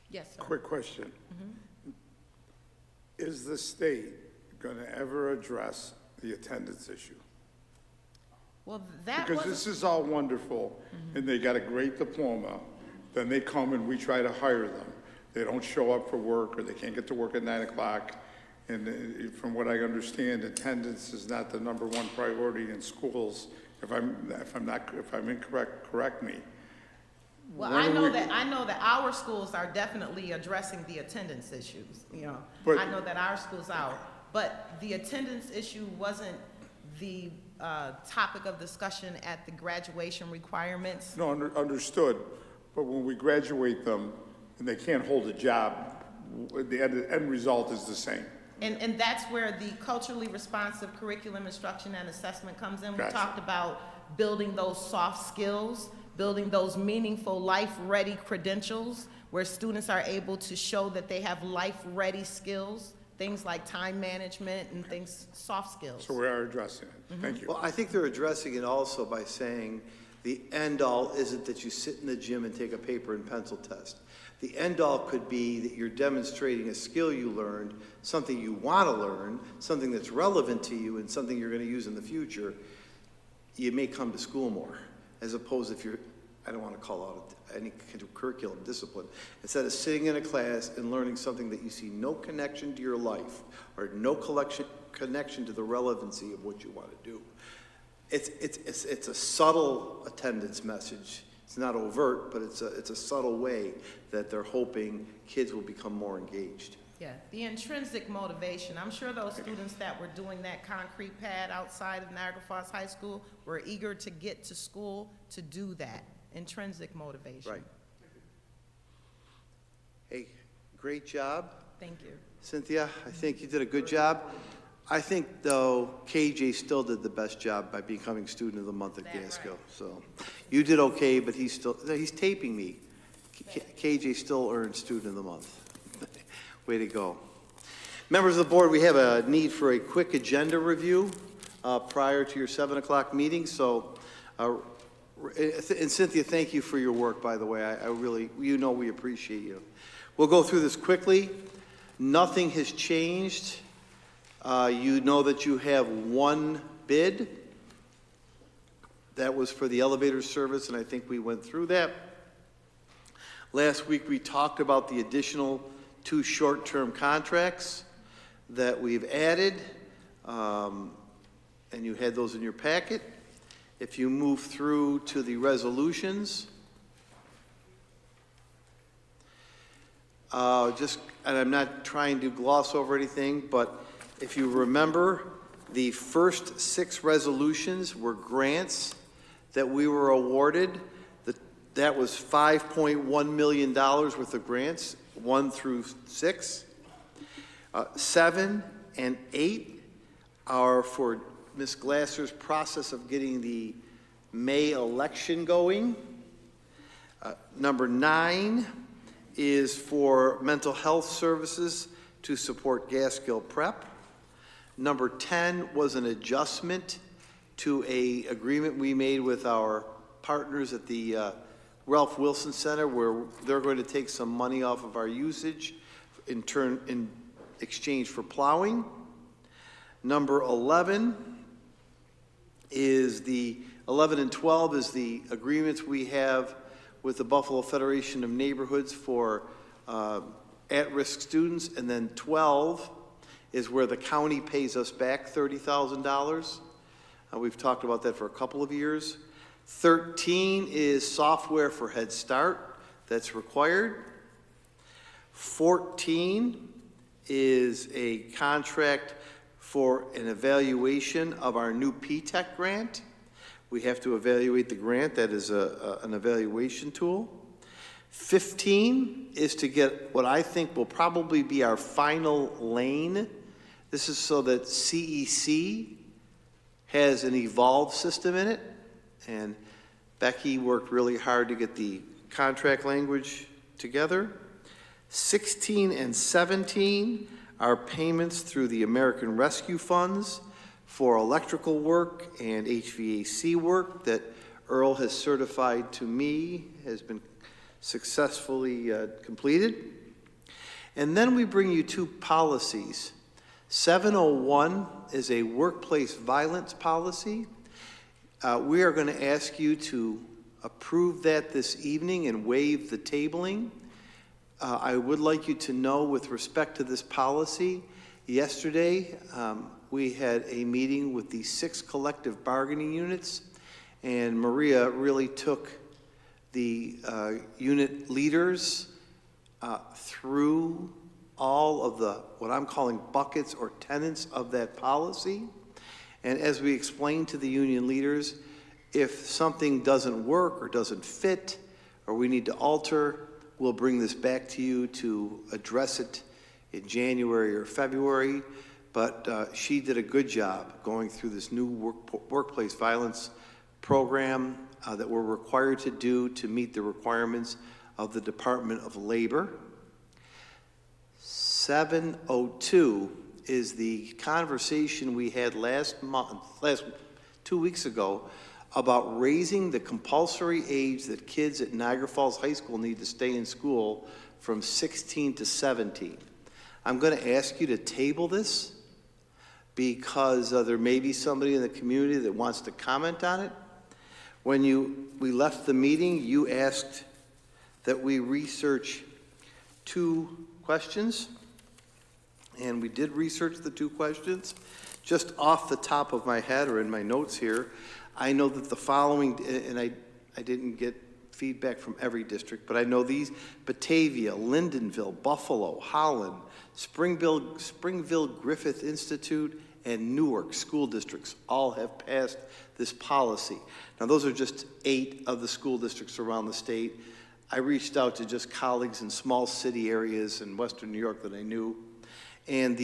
Yes, sir. Quick question. Is the state going to ever address the attendance issue? Well, that Because was this is all wonderful, and they got a great diploma, then they come and we try to hire them. They don't show up for work, or they can't get to work at 9 o'clock. And from what I understand, attendance is not the #1 priority in schools. If I'm incorrect, correct me. Well, When I are know that our schools are definitely addressing the attendance issues, you know. But- I know that our schools are, but the attendance issue wasn't the topic of discussion at the graduation requirements. No, understood. But when we graduate them and they can't hold a job, the end result is the same. And that's where the culturally responsive curriculum instruction and assessment comes in. We Gotcha. talked about building those soft skills, building those meaningful life-ready credentials where students are able to show that they have life-ready skills, things like time management and things, soft skills. So we are addressing it. Thank you. Well, I think they're addressing it also by saying the end-all isn't that you sit in the gym and take a paper and pencil test. The end-all could be that you're demonstrating a skill you learned, something you want to learn, something that's relevant to you, and something you're going to use in the future. You may come to school more, as opposed if you're, I don't want to call out any kind of curriculum discipline, instead of sitting in a class and learning something that you see no connection to your life or no connection to the relevancy of what you want to do. It's a subtle attendance message. It's not overt, but it's a subtle way that they're hoping kids will become more engaged. Yeah, the intrinsic motivation. I'm sure those students that were doing that concrete pad outside of Niagara Falls High School were eager to get to school to do that. Intrinsic motivation. Right. Hey, great job, Thank you. Cynthia. I think you did a good job. I think, though, KJ still did the best job by becoming Student of the Month at Gaskell. So you did okay, but he's taping me. KJ still earned Student of the Month. Way to go. Members of the board, we have a need for a quick agenda review prior to your 7 o'clock meeting. So, and Cynthia, thank you for your work, by the way. I really, you know we appreciate you. We'll go through this quickly. Nothing has changed. You know that you have one bid. That was for the elevator service, and I think we went through that. Last week, we talked about the additional 2 short-term contracts that we've added, and you had those in your packet. If you move through to the resolutions, and I'm not trying to gloss over anything, but if you remember, the first 6 resolutions were grants that we were awarded. That was $5.1 million worth of grants, 1 through 6. 7 and 8 are for Ms. Glasser's process of getting the May election going. Number 9 is for mental health services to support Gaskell Prep. Number 10 was an adjustment to an agreement we made with our partners at the Ralph Wilson Center, where they're going to take some money off of our usage in exchange for plowing. Number 11 is 11 and 12 is the agreements we have with the Buffalo Federation of Neighborhoods for at-risk students, and then 12 is where the county pays us back $30,000. We've talked about that for a couple of years. 13 is software for Head Start that's required. 14 is a contract for an evaluation of our new P-TECH grant. We have to evaluate the grant. That is an evaluation tool. 15 is to get what I think will probably be our final lane. This is so that CEC has an evolved system in it. And Becky worked really hard to get the contract language together. 16 and 17 are payments through the American Rescue Funds for electrical work and HVAC work that Earl has certified to me has been successfully completed. And then we bring you 2 policies. 701 is a workplace violence policy. We are going to ask you to approve that this evening and waive the tabling. I would like you to know, with respect to this policy, yesterday we had a meeting with the 6 collective bargaining units, and Maria really took the unit leaders through all of the, what I'm calling buckets or tenets of that policy. And as we explained to the union leaders, if something doesn't work or doesn't fit or we need to alter, we'll bring this back to you to address it in January or February. But she did a good job going through this new workplace violence program that we're required to do to meet the requirements of the Department of Labor. 702 is the conversation we had last 2 weeks ago about raising the compulsory age that kids at Niagara Falls High School need to stay in school from 16 to 17. I'm going to ask you to table this because there may be somebody in the community that wants to comment on it. When we left the meeting, you asked that we research 2 questions, and we did research the 2 questions. Just off the top of my head or in my notes here, I know that the following, and I didn't get feedback from every district, but I know these: Batavia, Lindenville, Buffalo, Holland, Springville Griffith Institute, and Newark school districts all have passed this policy. Now, those are just 8 of the school districts around the state. I reached out to just colleagues in small city areas in Western New York that I knew, and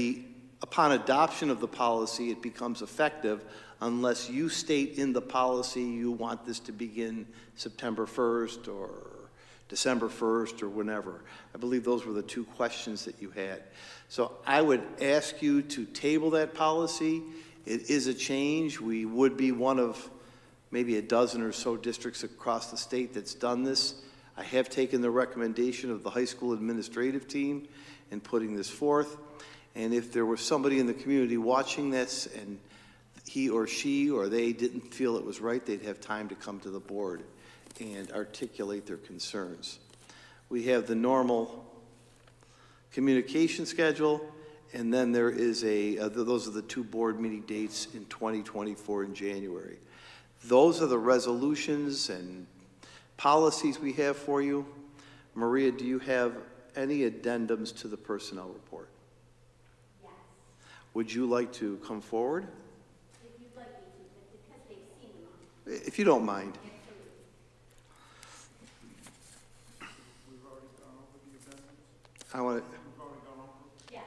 upon adoption of the policy, it becomes effective unless you state in the policy you want this to begin September 1st or December 1st or whenever. I believe those were the 2 questions that you had. So I would ask you to table that policy. It is a change. We would be one of maybe a dozen or so districts across the state that's done this. I have taken the recommendation of the high school administrative team in putting this forth. And if there was somebody in the community watching this and he or she or they didn't feel it was right, they'd have time to come to the board and articulate their concerns. We have the normal communication schedule, and then there is those are the 2 board meeting dates in 2024 in January. Those are the resolutions and policies we have for you. Maria, do you have any addendums to the personnel report? Yes, Would you like to come forward? if you'd like me to, but because they've seen them. If you don't mind. I want to. Yeah,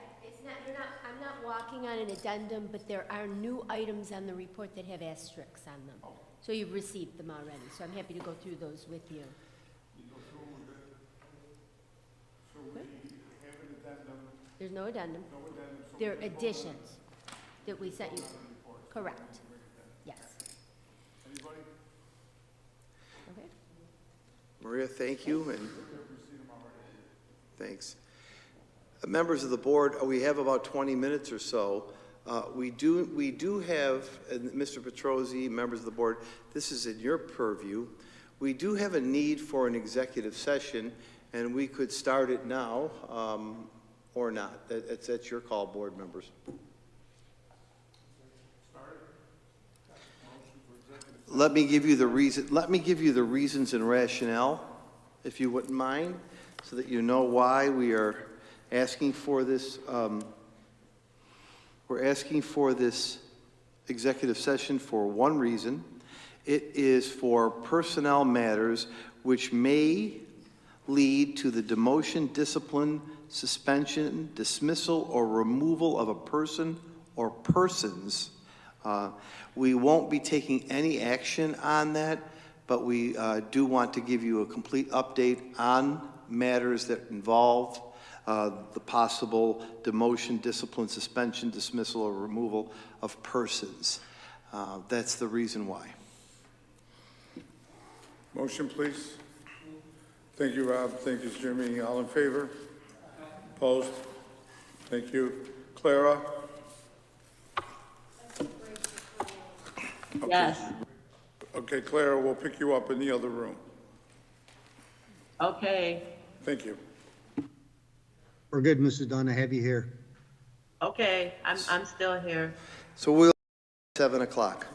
I'm not walking on an addendum, but there are new items on the report that have asterisks on them. So you've received them already, so I'm happy to go through those with you. There's no addendum. They're additions that we sent you. Correct. Yes. Okay. Maria, thank you, and thanks. Members of the board, we have about 20 minutes or so. We do have, and Mr. Petrosi, members of the board, this is in your purview. We do have a need for an executive session, and we could start it now or not. That's your call, board members. Let me give you the reasons and rationale, if you wouldn't mind, so that you know why we are asking for this. We're asking for this executive session for one reason. It is for personnel matters which may lead to the demotion, discipline, suspension, dismissal, or removal of a person or persons. We won't be taking any action on that, but we do want to give you a complete update on matters that involve the possible demotion, discipline, suspension, dismissal, or removal of persons. That's the reason why. Motion, please. Thank you, Rob. Thank you, Jimmy. All in favor? Opposed? Thank you. Clara? Yes. Okay, Clara, we'll pick you up in the other room. Okay. Thank you. We're good, Mrs. Dunn. I have you here. Okay. I'm still here. So we'll 7 o'clock.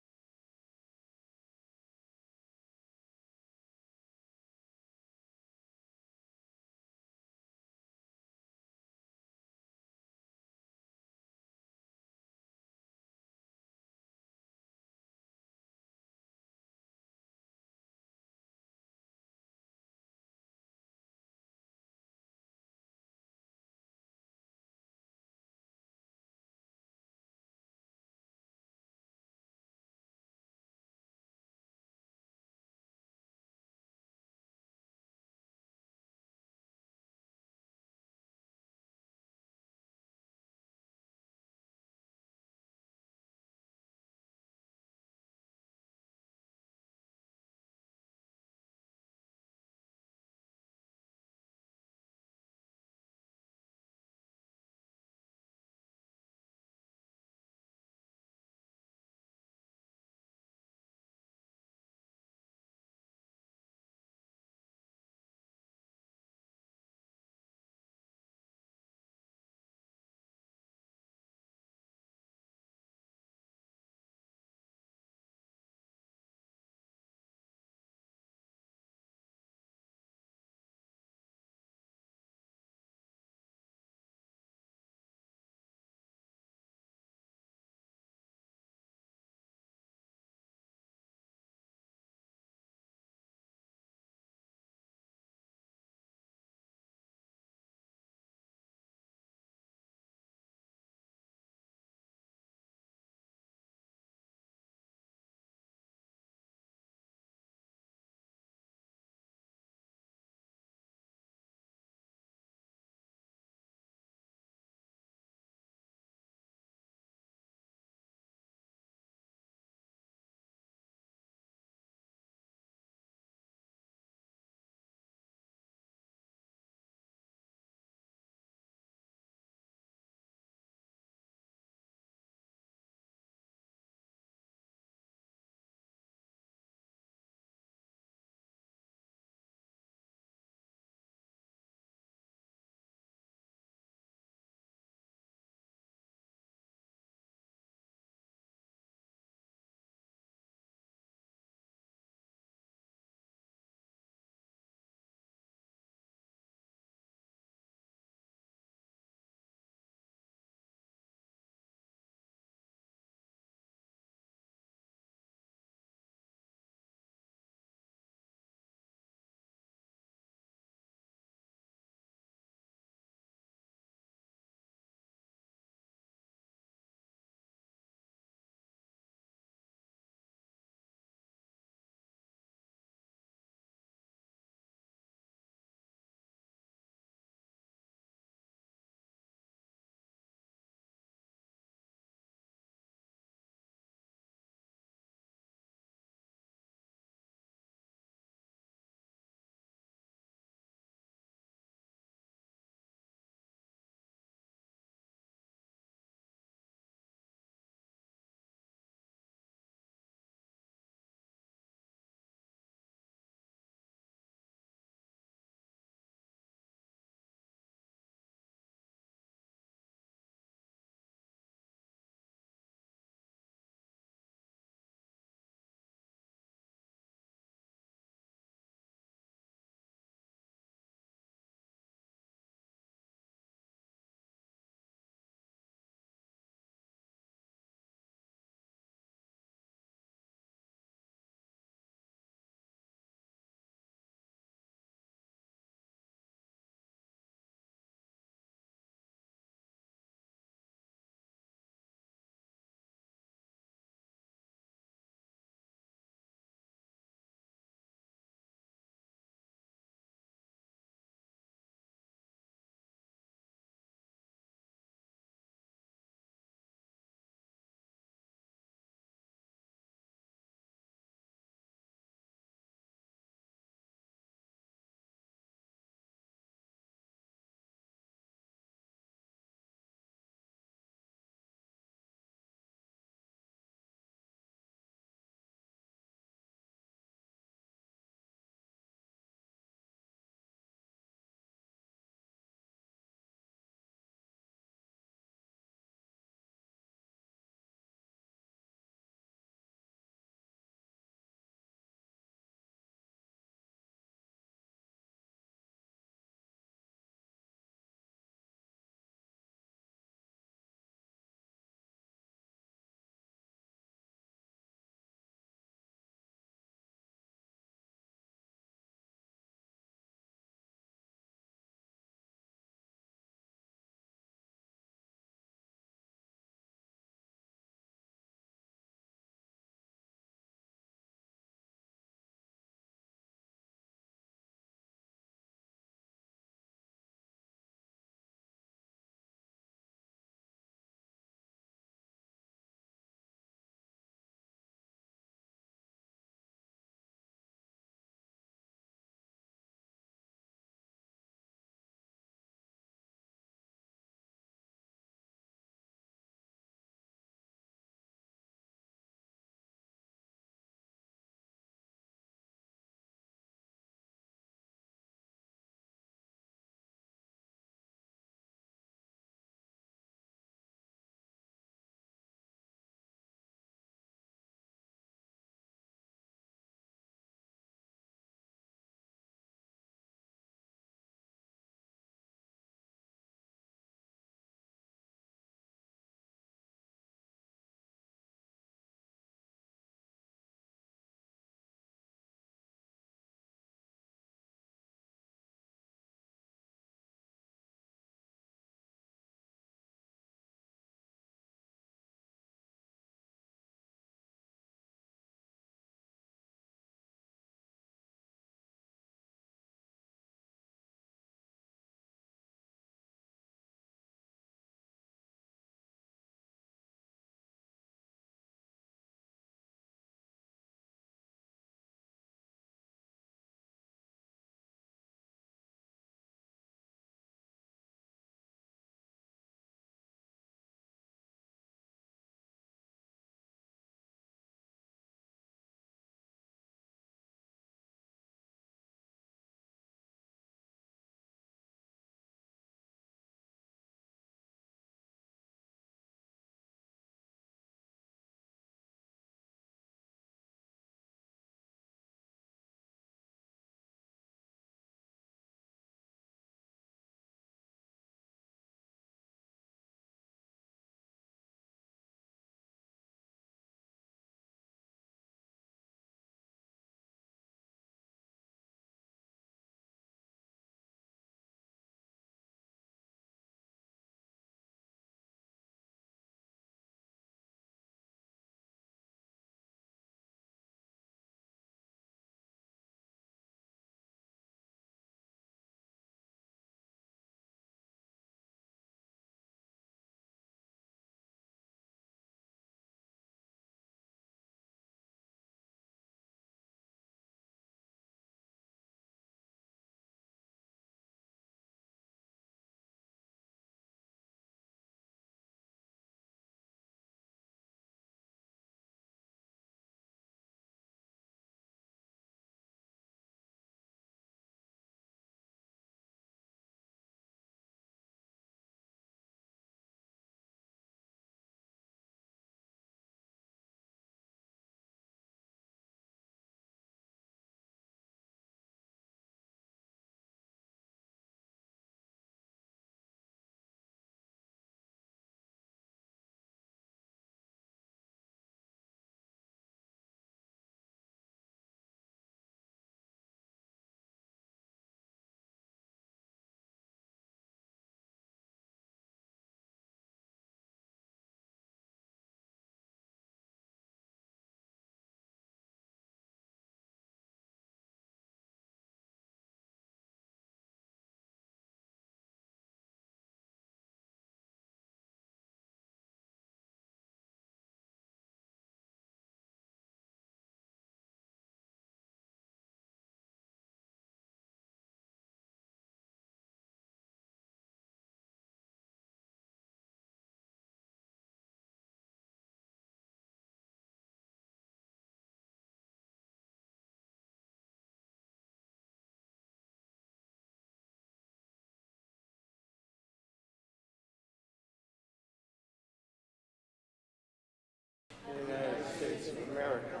of the United States of America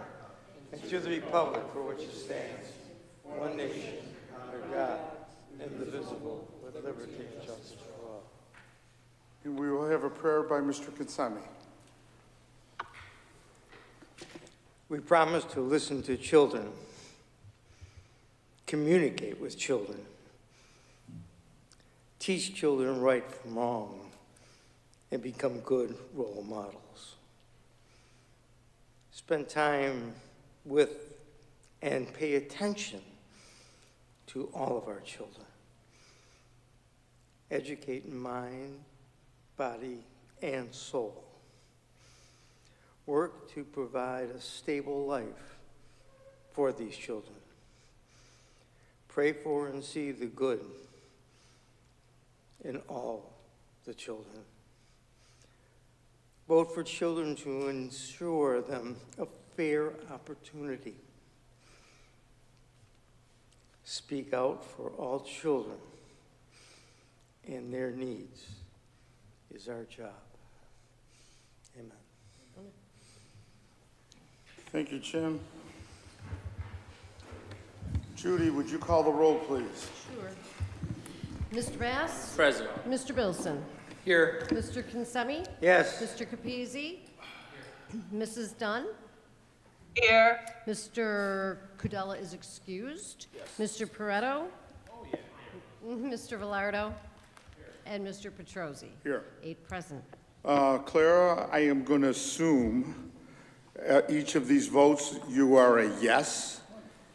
and to the republic for which it stands, one nation, under God, indivisible, with liberty and justice for all. And we will have a prayer by Mr. Consemi. We promise to listen to children, communicate with children, teach children right from wrong, and become good role models. Spend time with and pay attention to all of our children. Educate in mind, body, and soul. Work to provide a stable life for these children. Pray for and see the good in all the children. Vote for children to ensure them a fair opportunity. Speak out for all children and their needs is our job. Amen. Thank you, Jim. Judy, would you call the roll, please? Sure. Mr. Bass? Present. Mr. Bilson? Here. Mr. Consemi? Yes. Mr. Capizzi? Mrs. Dunn? Here. Mr. Kudella is excused. Mr. Pareto? Oh, yeah. Mr. Velardo? And Mr. Petrosi? Here. 8 present. Clara, I am going to assume each of these votes, you are a yes.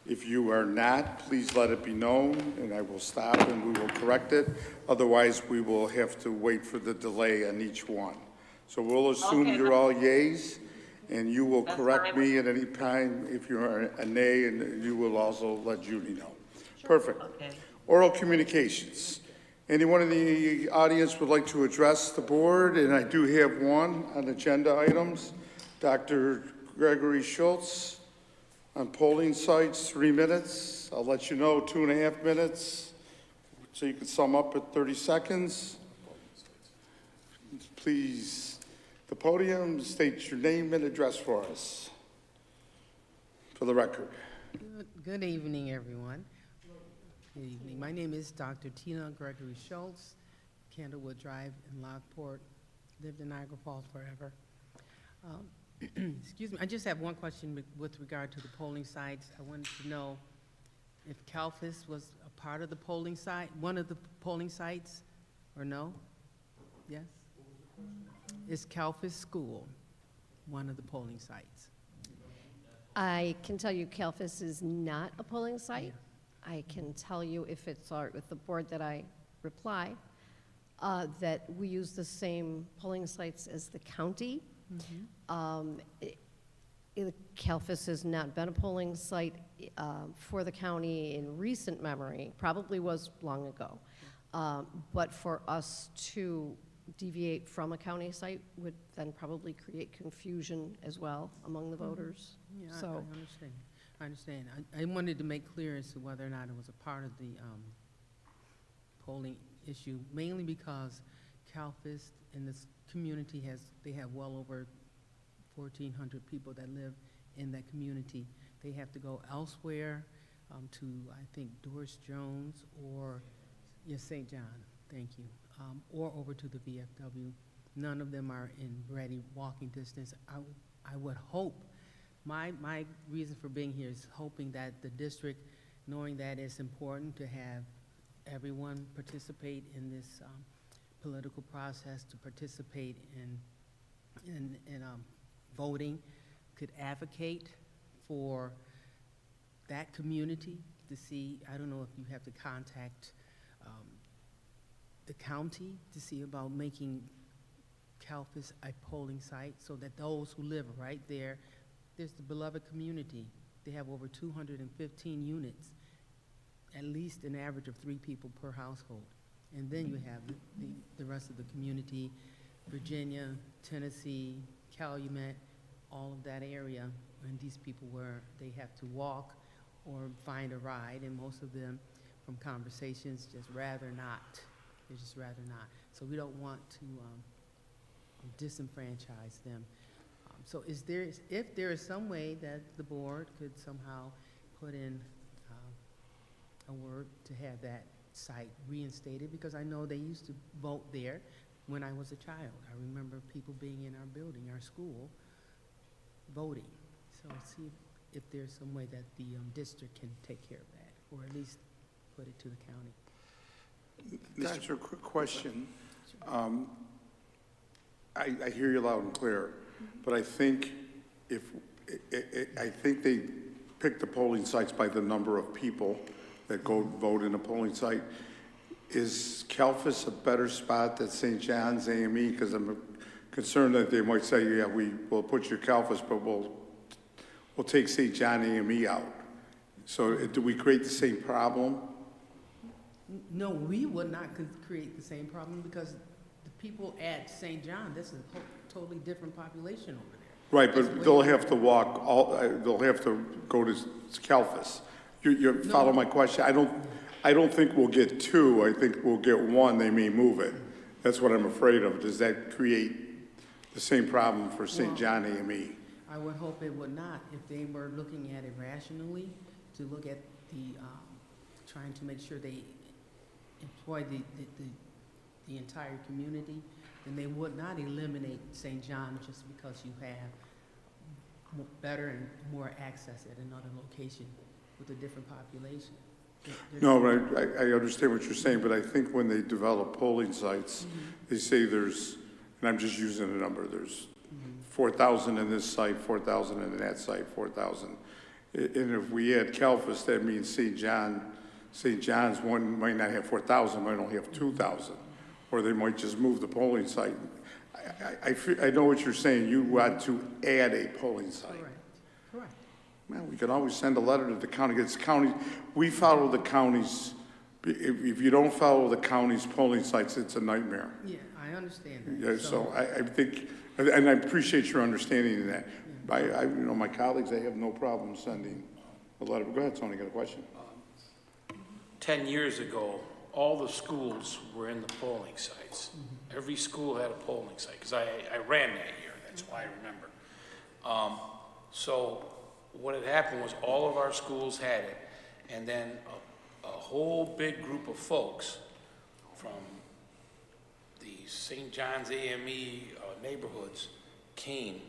If you are not, please let it be known, and I will stop and we will correct it. Otherwise, we will have to wait for the delay on each one. So we'll assume Okay. you're all yays, and you will That's correct fine. me at any time if you're a nay, and you will also let Judy know. Perfect. Okay. Oral communications. Anyone in the audience would like to address the board? And I do have one on agenda items. Dr. Gregory Schultz on polling sites, 3 minutes. I'll let you know, 2.5 minutes, so you can sum up at 30 seconds. Please, the podium, state your name and address for us, for the record. Good evening, everyone. Good evening. My name is Dr. Tina Gregory Schultz, Candlewood Drive in Lockport, lived in Niagara Falls forever. Excuse me, I just have one question with regard to the polling sites. I wanted to know if CalFIS was a part of the polling site, one of the polling sites, or no? Yes? Is CalFIS School one of the polling sites? I can tell you CalFIS is not a polling site. I can tell you, if it's all right with the board, that I reply, that we use the same polling sites as the county. CalFIS has not been a polling site for the county in recent memory, probably was long ago. But for us to deviate from a county site would then probably create confusion as well among the voters. Yeah, I So, understand. I understand. I wanted to make clear as to whether or not it was a part of the polling issue, mainly because CalFIS in this community they have well over 1,400 people that live in that community. They have to go elsewhere to, I think, Doris Jones or, yes, St. John, thank you, or over to the VFW. None of them are in ready walking distance. I would hope, my reason for being here is hoping that the district, knowing that it's important to have everyone participate in this political process, to participate in voting, could advocate for that community to see. I don't know if you have to contact the county to see about making CalFIS a polling site so that those who live right there, there's the beloved community. They have over 215 units, at least an average of 3 people per household. And then you have the rest of the community, Virginia, Tennessee, Calumet, all of that area, and these people where they have to walk or find a ride, and most of them, from conversations, just rather not. They just rather not. So we don't want to disenfranchise them. So if there is some way that the board could somehow put in a word to have that site reinstated, because I know they used to vote there when I was a child. I remember people being in our building, our school, voting. So see if there's some way that the district can take care of that, or at least put it to the county. Doctor, quick question. I hear you loud and clear, but I think I think they pick the polling sites by the number of people that go vote in a polling site. Is Calfus a better spot than St. John's AME? Because I'm concerned that they might say, yeah, we'll put your Calfus, but we'll take St. John AME out. So do we create the same problem? No, we would not create the same problem, because the people at St. John, this is a totally different population over there. Right, but they'll have to walk they'll have to go to Calfus. You follow my question? I don't think we'll get two. I think we'll get one. They may move it. That's what I'm afraid of. Does that create the same problem for St. John AME? I would hope it would not, if they were looking at it rationally, to look at the, trying to make sure they employ the entire community, then they would not eliminate St. John just because you have better and more access at another location with a different population. No, but I understand what you're saying, but I think when they develop polling sites, they say there's, and I'm just using a number, there's 4,000 in this site, 4,000 in that site, 4,000. And if we add Calfus, that means St. John's one might not have 4,000, might only have 2,000. Or they might just move the polling site. I know what you're saying. You want to add a polling site. Correct. Well, we can always send a letter to the county. It's county. We follow the county's. If you don't follow the county's polling sites, it's a nightmare. Yeah, I understand that. Yeah, so I think, and I appreciate your understanding of that. You know, my colleagues, they have no problem sending a letter. Go ahead, Tony, you got a question? 10 years ago, all the schools were in the polling sites. Every school had a polling site, because I ran that year, that's why I remember. So what had happened was all of our schools had it, and then a whole big group of folks from the St. John's AME neighborhoods came,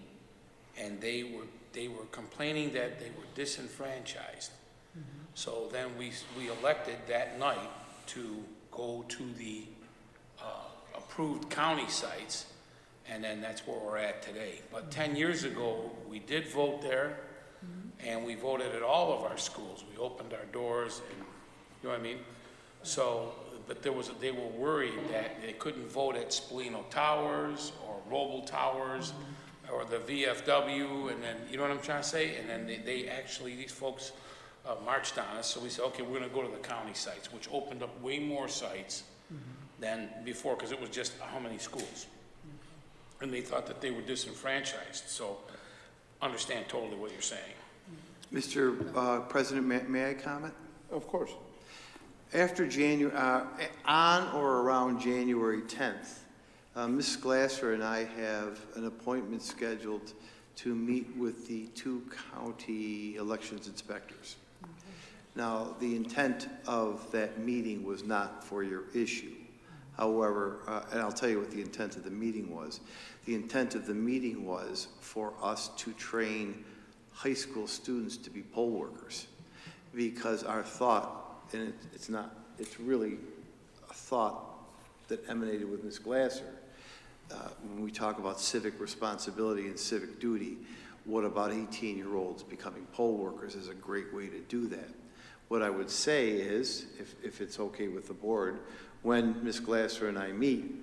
and they were complaining that they were disenfranchised. So then we elected that night to go to the approved county sites, and then that's where we're at today. But 10 years ago, we did vote there, and we voted at all of our schools. We opened our doors, and you know what I mean? So, but they were worried that they couldn't vote at Spolino Towers or Roble Towers or the VFW, and then, you know what I'm trying to say? And then they actually, these folks marched on us, so we said, okay, we're gonna go to the county sites, which opened up way more sites than before, because it was just how many schools? And they thought that they were disenfranchised, so understand totally what you're saying. Mr. President, may I comment? Of course. After January, on or around January 10th, Ms. Glasser and I have an appointment scheduled to meet with the 2 county elections inspectors. Now, the intent of that meeting was not for your issue. However, and I'll tell you what the intent of the meeting was. The intent of the meeting was for us to train high school students to be poll workers. Because our thought, and it's really a thought that emanated with Ms. Glasser, when we talk about civic responsibility and civic duty, what about 18-year-olds becoming poll workers is a great way to do that. What I would say is, if it's okay with the board, when Ms. Glasser and I meet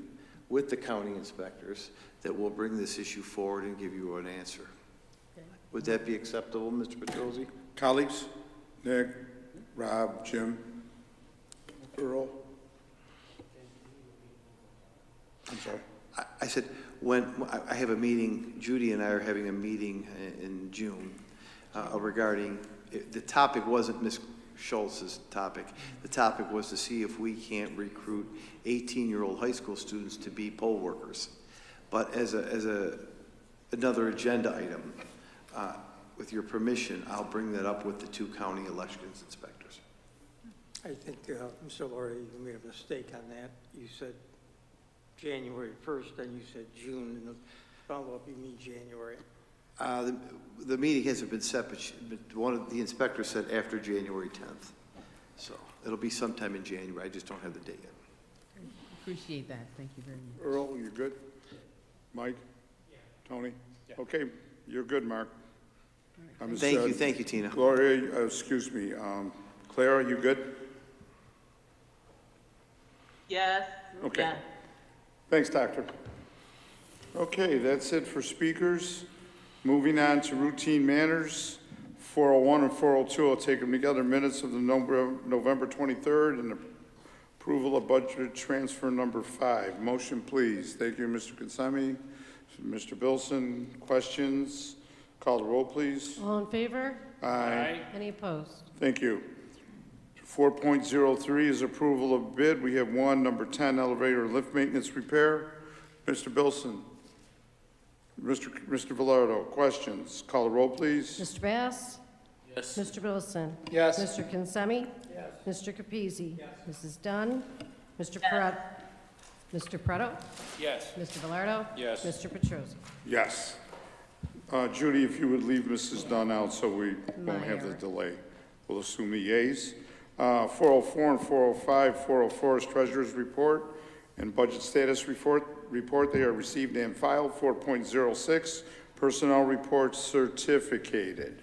with the county inspectors, that we'll bring this issue forward and give you an answer. Okay. Would that be acceptable, Mr. Petrozzi? Colleagues, Nick, Rob, Jim, Earl? I'm sorry. I said, when I have a meeting, Judy and I are having a meeting in June regarding, the topic wasn't Ms. Schultz's topic. The topic was to see if we can't recruit 18-year-old high school students to be poll workers. But as another agenda item. With your permission, I'll bring that up with the two county elections inspectors. I think, Mr. Laurie, you made a mistake on that. You said January 1st, then you said June, and the follow-up, you mean January. The meeting hasn't been set, but one of the inspectors said after January 10th. So it'll be sometime in January. I just don't have the date yet. Appreciate that. Thank you very much. Earl, you're good? Mike? Tony? Okay, you're good, Mark. Thank you, Tina. Gloria, excuse me, Clara, you good? Yes. Okay. Yes. Thanks, Doctor. Okay, that's it for speakers. Moving on to routine matters, 401 and 402, I'll take them together. Minutes of the November 23rd and approval of budget transfer number 5. Motion, please. Thank you, Mr. Consemi. Mr. Bilson, questions? Call the roll, please. All in favor? Aye. Any opposed? Thank you. 4.03 is approval of bid. We have one, number 10, elevator lift maintenance repair. Mr. Bilson. Mr. Velardo, questions? Call the roll, please. Mr. Bass? Yes. Mr. Wilson? Yes. Mr. Consemi? Yes. Mr. Capizzi? Yes. Mrs. Dunn? Mr. Peret? Mr. Preto? Yes. Mr. Velardo? Yes. Mr. Petrosi? Yes. Judy, if you would leave Mrs. Dunn out so we won't have the Meyer. delay. We'll assume the yeas. 404 and 405, 404 is treasurer's report and budget status report. They are received and filed. 4.06, personnel report certificated.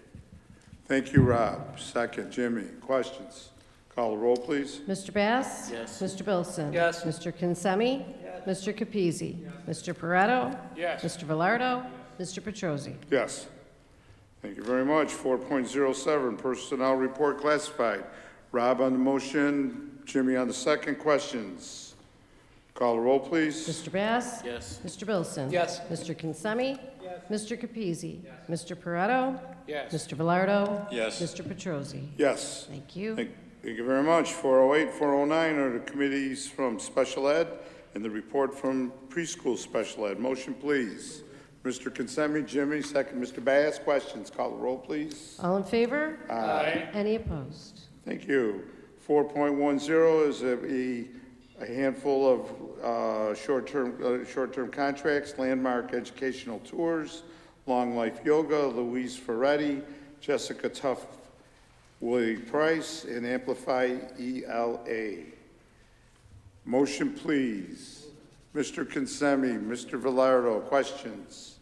Thank you, Rob. Second, Jimmy. Questions? Call the roll, please. Mr. Bass? Yes. Mr. Bilson? Yes. Mr. Consemi? Yes. Mr. Capizzi? Yes. Mr. Pareto? Yes. Mr. Velardo? Mr. Petrosi? Yes. Thank you very much. 4.07, personnel report classified. Rob on the motion, Jimmy on the second. Questions? Call the roll, please. Mr. Bass? Yes. Mr. Bilson? Yes. Mr. Consemi? Yes. Mr. Capizzi? Yes. Mr. Pareto? Yes. Mr. Velardo? Yes. Mr. Petrosi? Yes. Thank you. Thank you very much. 408, 409 are the committees from special ed and the report from preschool special ed. Motion, please. Mr. Consemi, Jimmy, second. Mr. Bass, questions? Call the roll, please. All in favor? Aye. Any opposed? Thank you. 4.10 is a handful of short-term contracts, Landmark Educational Tours, Long Life Yoga, Louise Ferretti, Jessica Tuff, Willie Price, and Amplify ELA. Motion, please. Mr. Consemi, Mr. Velardo, questions?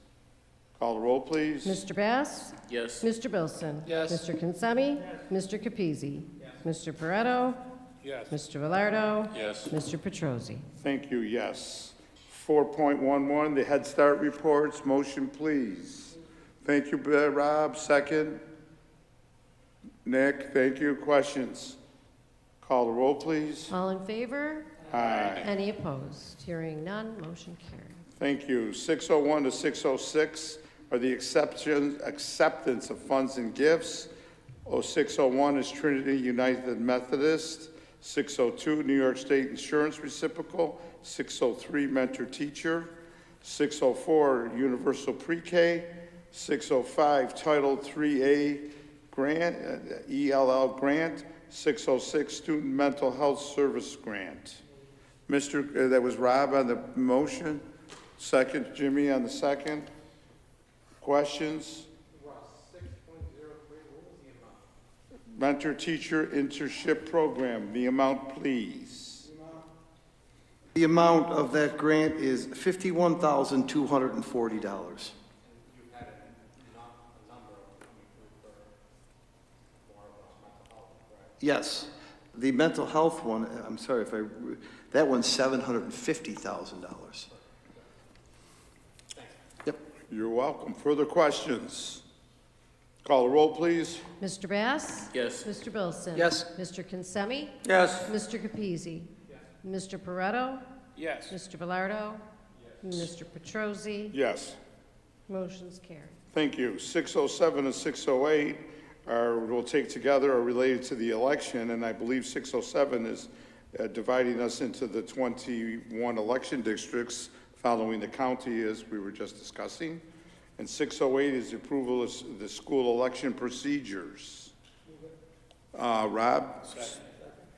Call the roll, please. Mr. Bass? Yes. Mr. Bilson? Yes. Mr. Consemi? Mr. Capizzi? Mr. Pareto? Yes. Mr. Velardo? Yes. Mr. Petrosi? Thank you, yes. 4.11, the Head Start reports. Motion, please. Thank you, Rob. Second. Nick, thank you. Questions? Call the roll, please. All in favor? Aye. Any opposed? Hearing none, motion carried. Thank you. 601 to 606 are the acceptance of funds and gifts. 0601 is Trinity United Methodist. 602, New York State Insurance Reciprocal. 603, Mentor Teacher. 604, Universal Pre-K. 605, Title 3A Grant, ELL Grant. 606, Student Mental Health Service Grant. That was Rob on the motion. Second, Jimmy on the second. Questions? Mentor Teacher Internship Program, the amount, please. The amount of that grant is $51,240. Yes, the mental health one, I'm sorry if that one's $750,000. Yep. You're welcome. Further questions? Call the roll, please. Mr. Bass? Yes. Mr. Bilson? Yes. Mr. Consemi? Yes. Mr. Capizzi? Yes. Mr. Pareto? Yes. Mr. Velardo? Yes. Mr. Petrosi? Yes. Motion's carried. Thank you. 607 and 608 we'll take together, are related to the election, and I believe 607 is dividing us into the 21 election districts following the county, as we were just discussing. And 608 is the approval of the school election procedures. Rob?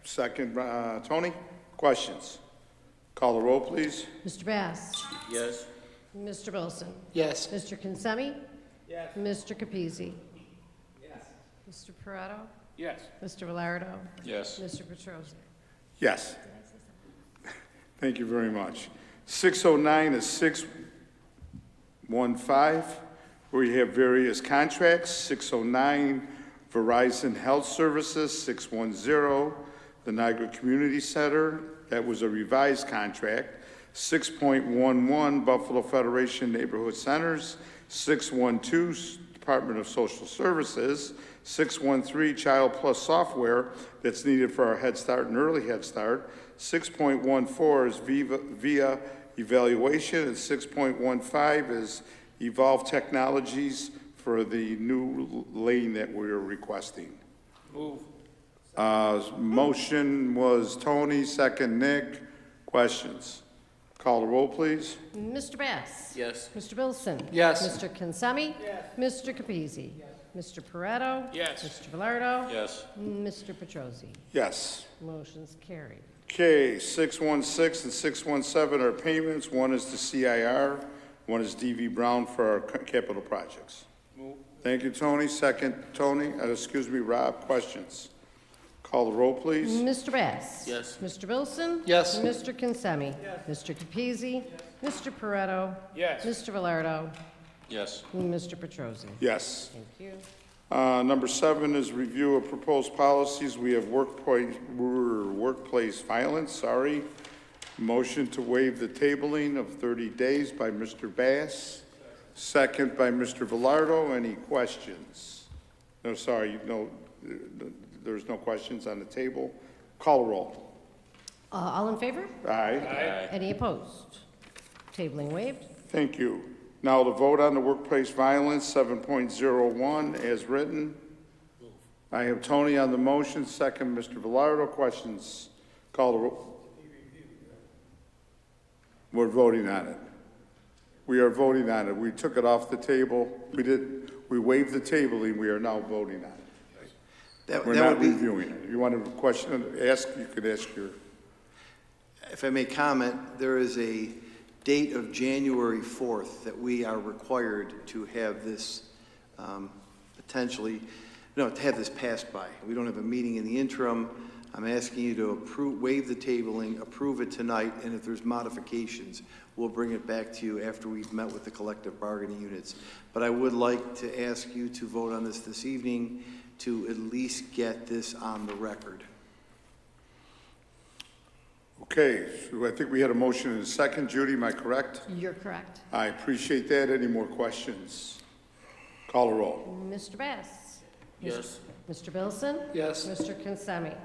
Second, Tony? Questions? Call the roll, please. Mr. Bass? Yes. Mr. Wilson? Yes. Mr. Consemi? Yes. Mr. Capizzi? Yes. Mr. Pareto? Yes. Mr. Velardo? Yes. Mr. Petrosi? Yes. Thank you very much. 609 is 615, where you have various contracts. 609, Verizon Health Services. 610, the Niagara Community Center. That was a revised contract. 6.11, Buffalo Federation Neighborhood Centers. 612, Department of Social Services. 613, Child Plus software that's needed for our Head Start and Early Head Start. 6.14 is via evaluation, and 6.15 is Evolve Technologies for the new lane that we are requesting. Move. Motion was Tony, second Nick. Questions? Call the roll, please. Mr. Bass? Yes. Mr. Wilson? Yes. Mr. Consemi? Yes. Mr. Capizzi? Yes. Mr. Pareto? Yes. Mr. Velardo? Yes. Mr. Petrosi? Yes. Motion's carried. Okay, 616 and 617 are payments. One is the CIR, one is DV Brown for our capital projects. Move. Thank you, Tony. Second, Tony, Rob, questions? Call the roll, please. Mr. Bass? Yes. Mr. Wilson? Yes. Mr. Consemi? Yes. Mr. Capizzi? Yes. Mr. Pareto? Yes. Mr. Velardo? Yes. Mr. Petrosi? Yes. Thank you. Number 7 is review of proposed policies. We have workplace violence, Motion to waive the tabling of 30 days by Mr. Bass. Second by Mr. Velardo. Any questions? No, there's no questions on the table. Call the roll. All in favor? Aye. Any opposed? Tabling waived. Thank you. Now the vote on the workplace violence, 7.01 as written. I have Tony on the motion, second Mr. Velardo. Questions? Call the roll. We're voting on it. We are voting on it. We took it off the table. We waived the tabling. We are now voting on it. We're not reviewing it. You want to question, you could ask your. If I may comment, there is a date of January 4th that we are required to have this to have this passed by. We don't have a meeting in the interim. I'm asking you to waive the tabling, approve it tonight, and if there's modifications, we'll bring it back to you after we've met with the collective bargaining units. But I would like to ask you to vote on this evening to at least get this on the record. Okay, so I think we had a motion and a second. Judy, am I correct? You're correct. I appreciate that. Any more questions? Call the roll. Mr. Bass? Yes. Mr. Wilson? Yes. Mr. Consemi?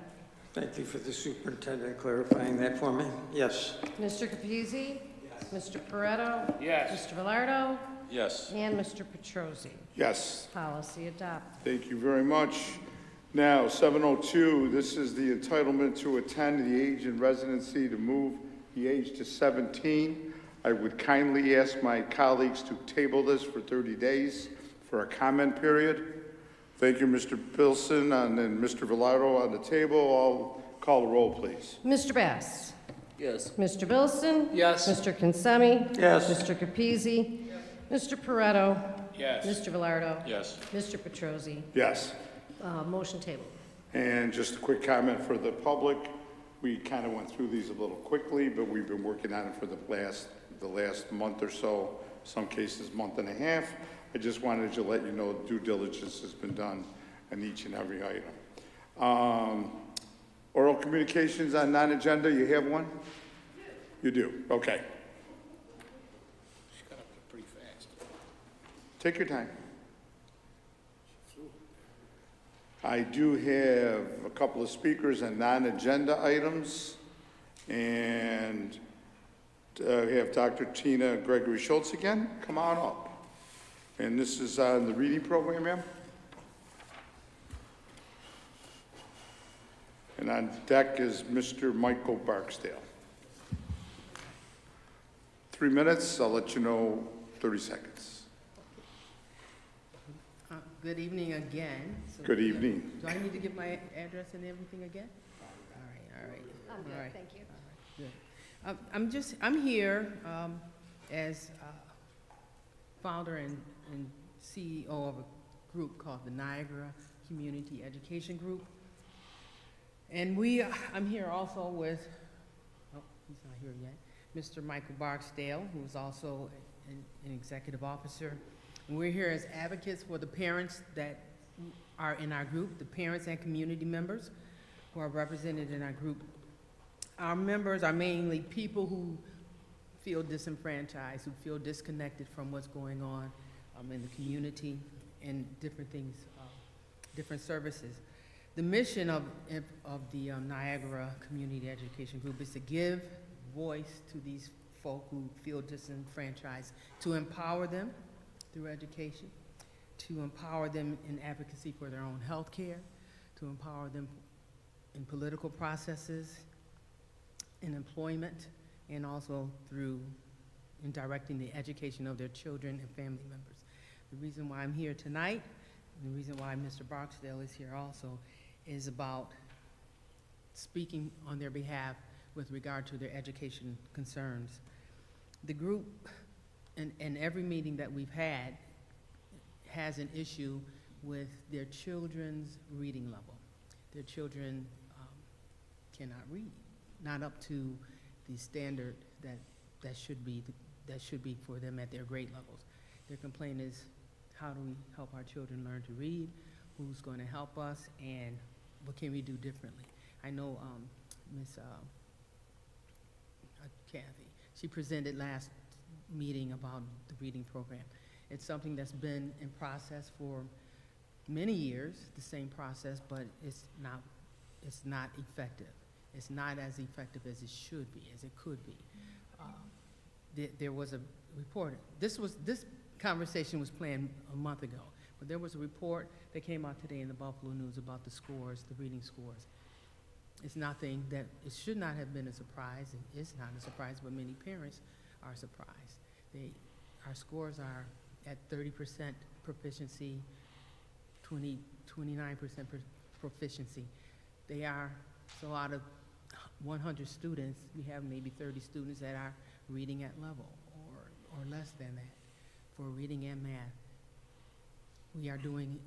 Thank you for the superintendent clarifying that for me. Yes. Mr. Capizzi? Yes. Mr. Pareto? Yes. Mr. Velardo? Yes. And Mr. Petrosi? Yes. Policy adopted. Thank you very much. Now, 702, this is the entitlement to attend the age and residency to move the age to 17. I would kindly ask my colleagues to table this for 30 days for a comment period. Thank you, Mr. Pilson, and then Mr. Velardo on the table. I'll call the roll, please. Mr. Bass? Yes. Mr. Wilson? Yes. Mr. Consemi? Yes. Mr. Capizzi? Mr. Pareto? Yes. Mr. Velardo? Yes. Mr. Petrosi? Yes. Motion tabled. And just a quick comment for the public. We kind of went through these a little quickly, but we've been working on it for the last month or so, some cases month and a half. I just wanted to let you know due diligence has been done on each and every item. Oral communications on non-agenda, you have one? You do, okay. She got up there pretty fast. Take your time. I do have a couple of speakers on non-agenda items, and we have Dr. Tina Gregory Schultz again. Come on up. And this is on the reading program, ma'am. And on deck is Mr. Michael Barksdale. 3 minutes, I'll let you know 30 seconds. Good evening again. So, Good evening. Do I need to give my address and everything again? All right. I'm good, All right. thank you. Good. I'm here as founder and CEO of a group called the Niagara Community Education Group. And I'm here also with, oh, he's not here yet, Mr. Michael Barksdale, who is also an executive officer. And we're here as advocates for the parents that are in our group, the parents and community members who are represented in our group. Our members are mainly people who feel disenfranchised, who feel disconnected from what's going on in the community and different things, different services. The mission of the Niagara Community Education Group is to give voice to these folk who feel disenfranchised, to empower them through education, to empower them in advocacy for their own health care, to empower them in political processes, in employment, and also in directing the education of their children and family members. The reason why I'm here tonight, and the reason why Mr. Barksdale is here also, is about speaking on their behalf with regard to their education concerns. The group, and every meeting that we've had, has an issue with their children's reading level. Their children cannot read, not up to the standard that should be for them at their grade levels. Their complaint is, how do we help our children learn to read? Who's going to help us, and what can we do differently? I know Miss Kathy, she presented last meeting about the reading program. It's something that's been in process for many years, the same process, but it's not effective. It's not as effective as it should be, as it could be. There was a report. This conversation was planned a month ago, but there was a report that came out today in the Buffalo News about the scores, the reading scores. It's nothing that, it should not have been a surprise. It is not a surprise, but many parents are surprised. Our scores are at 30% proficiency, 29% proficiency. They are, so out of 100 students, we have maybe 30 students that are reading at level or less than that for reading and math. We are doing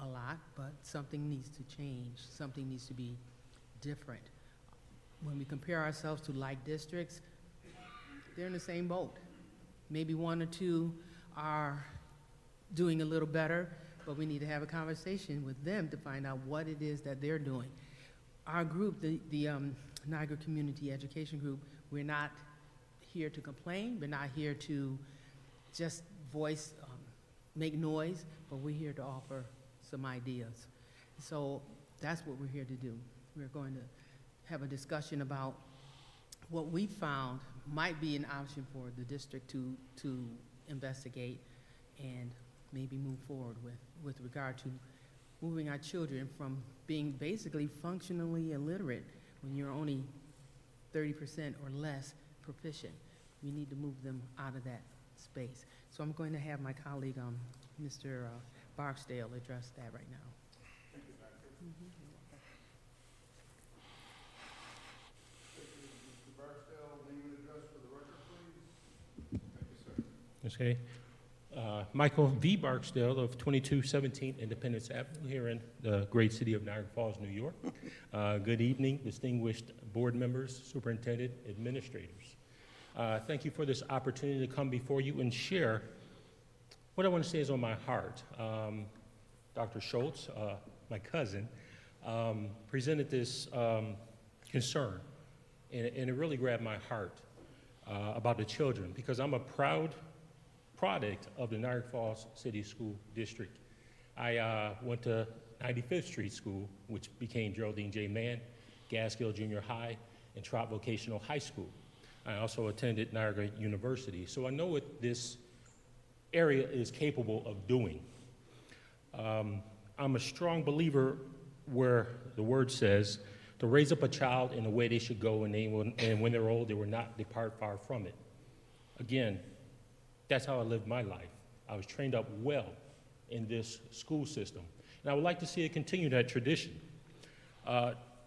a lot, but something needs to change. Something needs to be different. When we compare ourselves to like districts, they're in the same boat. Maybe one or two are doing a little better, but we need to have a conversation with them to find out what it is that they're doing. Our group, the Niagara Community Education Group, we're not here to complain. We're not here to just voice, make noise, but we're here to offer some ideas. So that's what we're here to do. We're going to have a discussion about what we found might be an option for the district to investigate and maybe move forward with regard to moving our children from being basically functionally illiterate when you're only 30% or less proficient. We need to move them out of that space. So I'm going to have my colleague, Mr. Barksdale, address that right now. Thank you, Doctor. Mr. Barksdale, name and address for the record, please. Thank you, sir. Okay. Michael V. Barksdale of 2217 Independence Avenue here in the great city of Niagara Falls, New York. Good evening, distinguished board members, superintendent, administrators. Thank you for this opportunity to come before you and share what I want to say is on my heart. Dr. Schultz, my cousin, presented this concern, and it really grabbed my heart about the children, because I'm a proud product of the Niagara Falls City School District. I went to 95th Street School, which became Geraldine J. Mann, Gaskill Junior High, and Trot Vocational High School. I also attended Niagara University, so I know what this area is capable of doing. I'm a strong believer where the word says to raise up a child in the way they should go, and when they're old, they will not depart far from it. Again, that's how I lived my life. I was trained up well in this school system. And I would like to see it continue that tradition.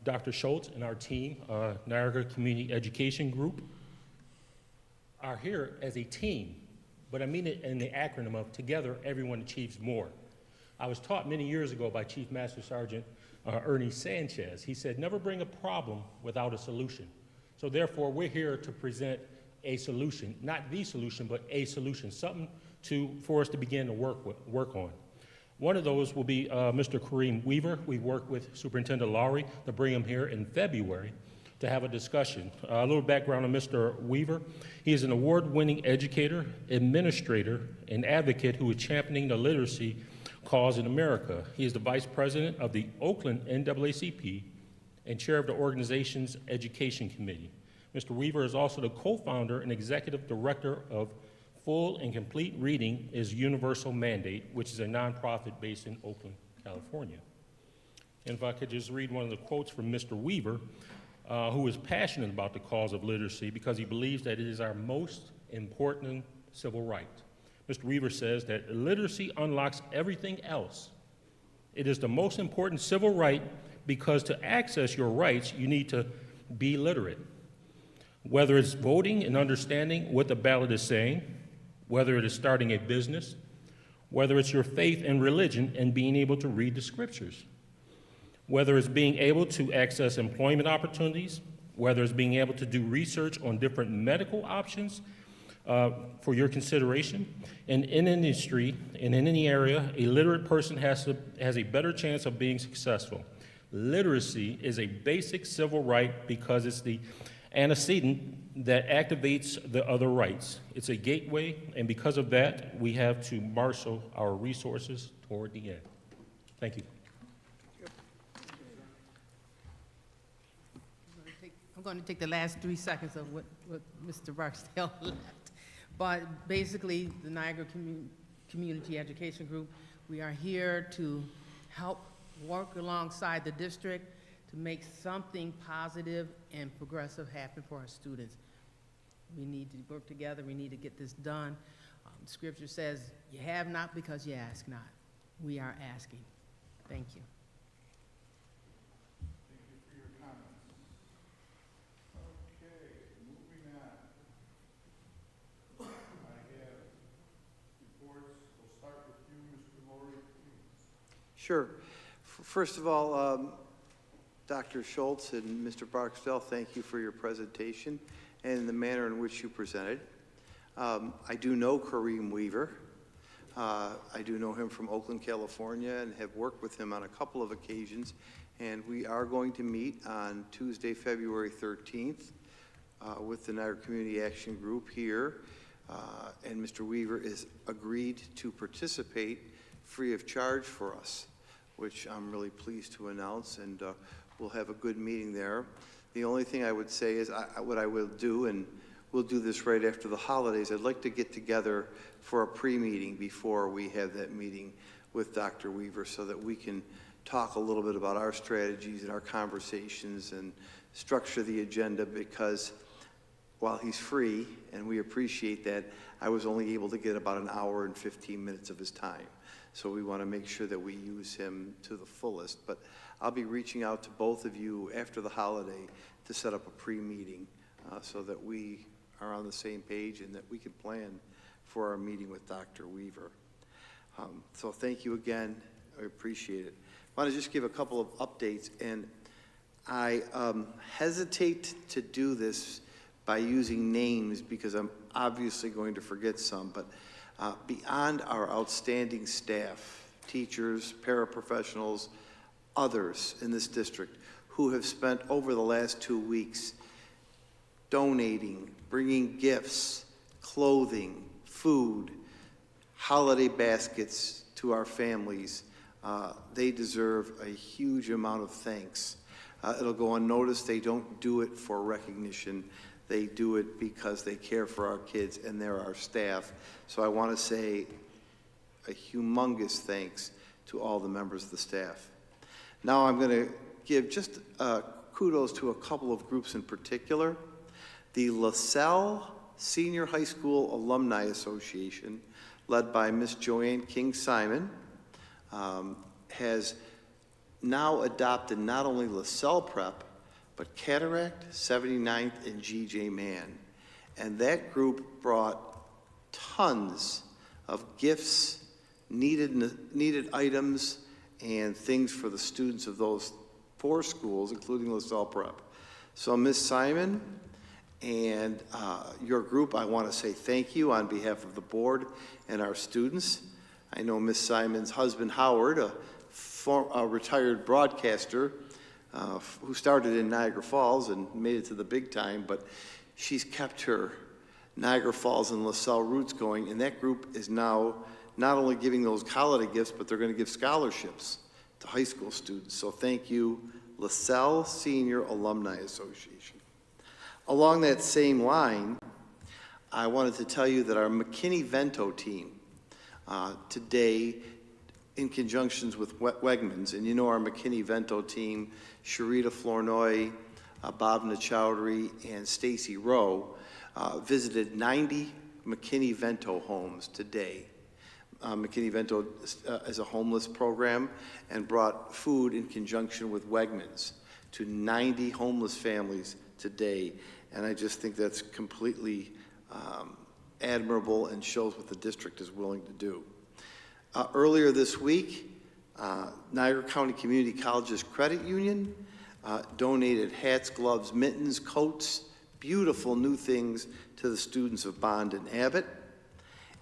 Dr. Schultz and our team, Niagara Community Education Group, are here as a team, but I mean it in the acronym of together, everyone achieves more. I was taught many years ago by Chief Master Sergeant Ernie Sanchez. He said, never bring a problem without a solution. So therefore, we're here to present a solution, not the solution, but a solution, something for us to begin to work on. One of those will be Mr. Kareem Weaver. We worked with Superintendent Lowry to bring him here in February to have a discussion. A little background on Mr. Weaver. He is an award-winning educator, administrator, and advocate who is championing the literacy cause in America. He is the vice president of the Oakland NAACP and chair of the organization's education committee. Mr. Weaver is also the co-founder and executive director of Full and Complete Reading is Universal Mandate, which is a nonprofit based in Oakland, California. And if I could just read one of the quotes from Mr. Weaver, who is passionate about the cause of literacy because he believes that it is our most important civil right. Mr. Weaver says that literacy unlocks everything else. It is the most important civil right because to access your rights, you need to be literate. Whether it's voting and understanding what the ballot is saying, whether it is starting a business, whether it's your faith and religion and being able to read the scriptures, whether it's being able to access employment opportunities, whether it's being able to do research on different medical options for your consideration. And in industry and in any area, a literate person has a better chance of being successful. Literacy is a basic civil right because it's the antecedent that activates the other rights. It's a gateway, and because of that, we have to marshal our resources toward the end. Thank you. I'm going to take the last 3 seconds of what Mr. Barksdale left. But basically, the Niagara Community Education Group, we are here to help work alongside the district to make something positive and progressive happen for our students. We need to work together. We need to get this done. Scripture says, you have not because you ask not. We are asking. Thank you. Thank you for your comments. Okay, moving on. I have reports. We'll start with you, Mr. Lowry, please. Sure. First of all, Dr. Schultz and Mr. Barksdale, thank you for your presentation and the manner in which you presented. I do know Kareem Weaver. I do know him from Oakland, California, and have worked with him on a couple of occasions. And we are going to meet on Tuesday, February 13th with the Niagara Community Action Group here. And Mr. Weaver is agreed to participate free of charge for us, which I'm really pleased to announce, and we'll have a good meeting there. The only thing I would say is what I will do, and we'll do this right after the holidays, I'd like to get together for a pre-meeting before we have that meeting with Dr. Weaver so that we can talk a little bit about our strategies and our conversations and structure the agenda, because while he's free, and we appreciate that, I was only able to get about an hour and 15 minutes of his time. So we want to make sure that we use him to the fullest. But I'll be reaching out to both of you after the holiday to set up a pre-meeting so that we are on the same page and that we can plan for our meeting with Dr. Weaver. So thank you again. I appreciate it. I want to just give a couple of updates, and I hesitate to do this by using names because I'm obviously going to forget some, but beyond our outstanding staff, teachers, paraprofessionals, others in this district who have spent over the last 2 weeks donating, bringing gifts, clothing, food, holiday baskets to our families, they deserve a huge amount of thanks. It'll go unnoticed. They don't do it for recognition. They do it because they care for our kids and they're our staff. So I want to say a humongous thanks to all the members of the staff. Now I'm going to give just kudos to a couple of groups in particular. The LaSalle Senior High School Alumni Association, led by Miss Joanne King-Simon, has now adopted not only LaSalle Prep, but Cataract, 79th, and G.J. Mann. And that group brought tons of gifts, needed items, and things for the students of those 4 schools, including LaSalle Prep. So Ms. Simon and your group, I want to say thank you on behalf of the board and our students. I know Ms. Simon's husband, Howard, a retired broadcaster who started in Niagara Falls and made it to the big time, but she's kept her Niagara Falls and LaSalle roots going, and that group is now not only giving those holiday gifts, but they're going to give scholarships to high school students. So thank you, LaSalle Senior Alumni Association. Along that same line, I wanted to tell you that our McKinney-Vento team today, in conjunctions with Wegmans, and you know our McKinney-Vento team, Sharita Flournoy, Bhavna Chowdhury, and Stacy Rowe, visited 90 McKinney-Vento homes today. McKinney-Vento is a homeless program and brought food in conjunction with Wegmans to 90 homeless families today. And I just think that's completely admirable and shows what the district is willing to do. Earlier this week, Niagara County Community Colleges Credit Union donated hats, gloves, mittens, coats, beautiful new things to the students of Bond and Abbott.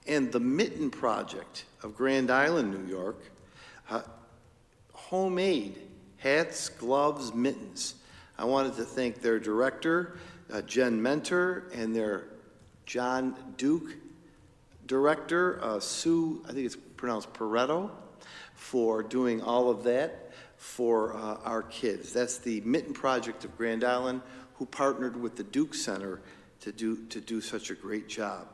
And the Mitten Project of Grand Island, New York, homemade hats, gloves, mittens. I wanted to thank their director, Jen Mentor, and their John Duke director, Sue, I think it's pronounced Pareto, for doing all of that for our kids. That's the Mitten Project of Grand Island, who partnered with the Duke Center to do such a great job.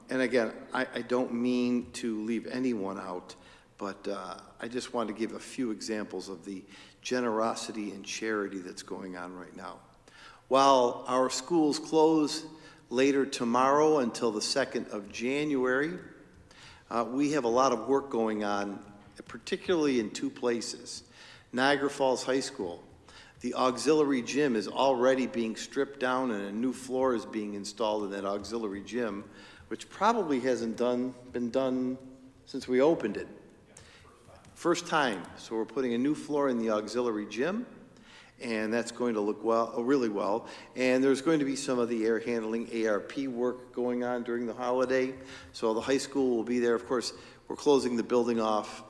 And again, I don't mean to leave anyone out, but I just want to give a few examples of the generosity and charity that's going on right now. While our schools close later tomorrow until the 2nd of January, we have a lot of work going on, particularly in 2 places. Niagara Falls High School. The auxiliary gym is already being stripped down and a new floor is being installed in that auxiliary gym, which probably hasn't been done since we opened it. First time. So we're putting a new floor in the auxiliary gym, and that's going to look really well. And there's going to be some of the air handling ARP work going on during the holiday. So the high school will be there. Of course, we're closing the building off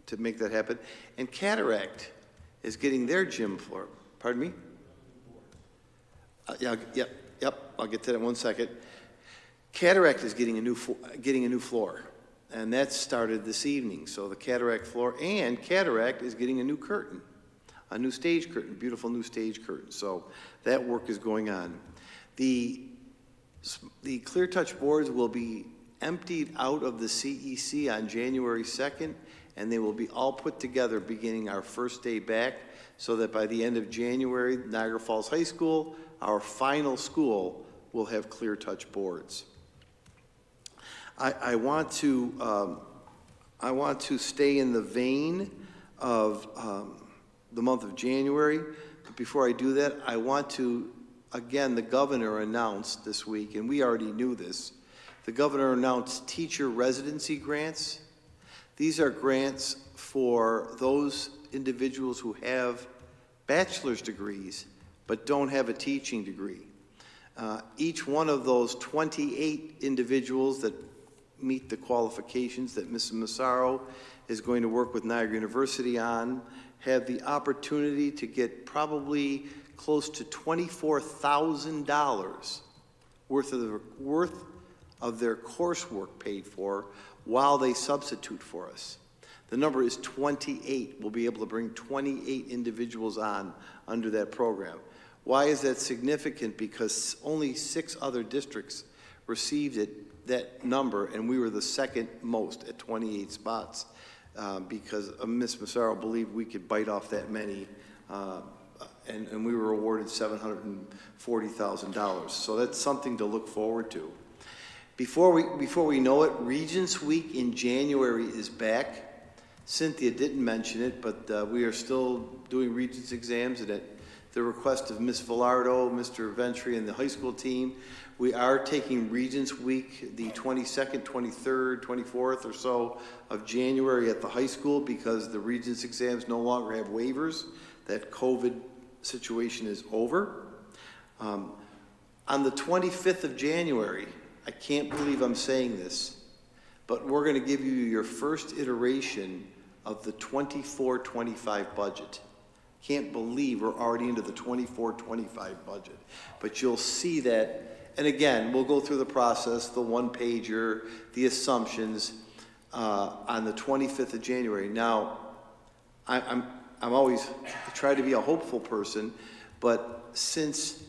to make that happen. And Cataract is getting their gym floor. Pardon me? Yep. I'll get to that in 1 second. Cataract is getting a new floor, and that started this evening. So the Cataract floor, and Cataract is getting a new curtain, a new stage curtain, beautiful new stage curtain. So that work is going on. The Clear Touch boards will be emptied out of the CEC on January 2nd, and they will be all put together beginning our first day back, so that by the end of January, Niagara Falls High School, our final school, will have Clear Touch boards. I want to stay in the vein of the month of January, but before I do that, I want to, again, the governor announced this week, and we already knew this, the governor announced teacher residency grants. These are grants for those individuals who have bachelor's degrees but don't have a teaching degree. Each one of those 28 individuals that meet the qualifications that Ms. Massaro is going to work with Niagara University on have the opportunity to get probably close to $24,000 worth of their coursework paid for while they substitute for us. The number is 28. We'll be able to bring 28 individuals on under that program. Why is that significant? Because only 6 other districts received that number, and we were the second most at 28 spots because Ms. Massaro believed we could bite off that many, and we were awarded $740,000. So that's something to look forward to. Before we know it, Regents Week in January is back. Cynthia didn't mention it, but we are still doing Regents exams, and at the request of Ms. Villardo, Mr. Ventry, and the high school team, we are taking Regents Week the 22nd, 23rd, 24th or so of January at the high school because the Regents exams no longer have waivers. That COVID situation is over. On the 25th of January, I can't believe I'm saying this, but we're going to give you your first iteration of the 24-25 budget. Can't believe we're already into the 24-25 budget. But you'll see that, and again, we'll go through the process, the one-pager, the assumptions on the 25th of January. Now, I'm always try to be a hopeful person, but since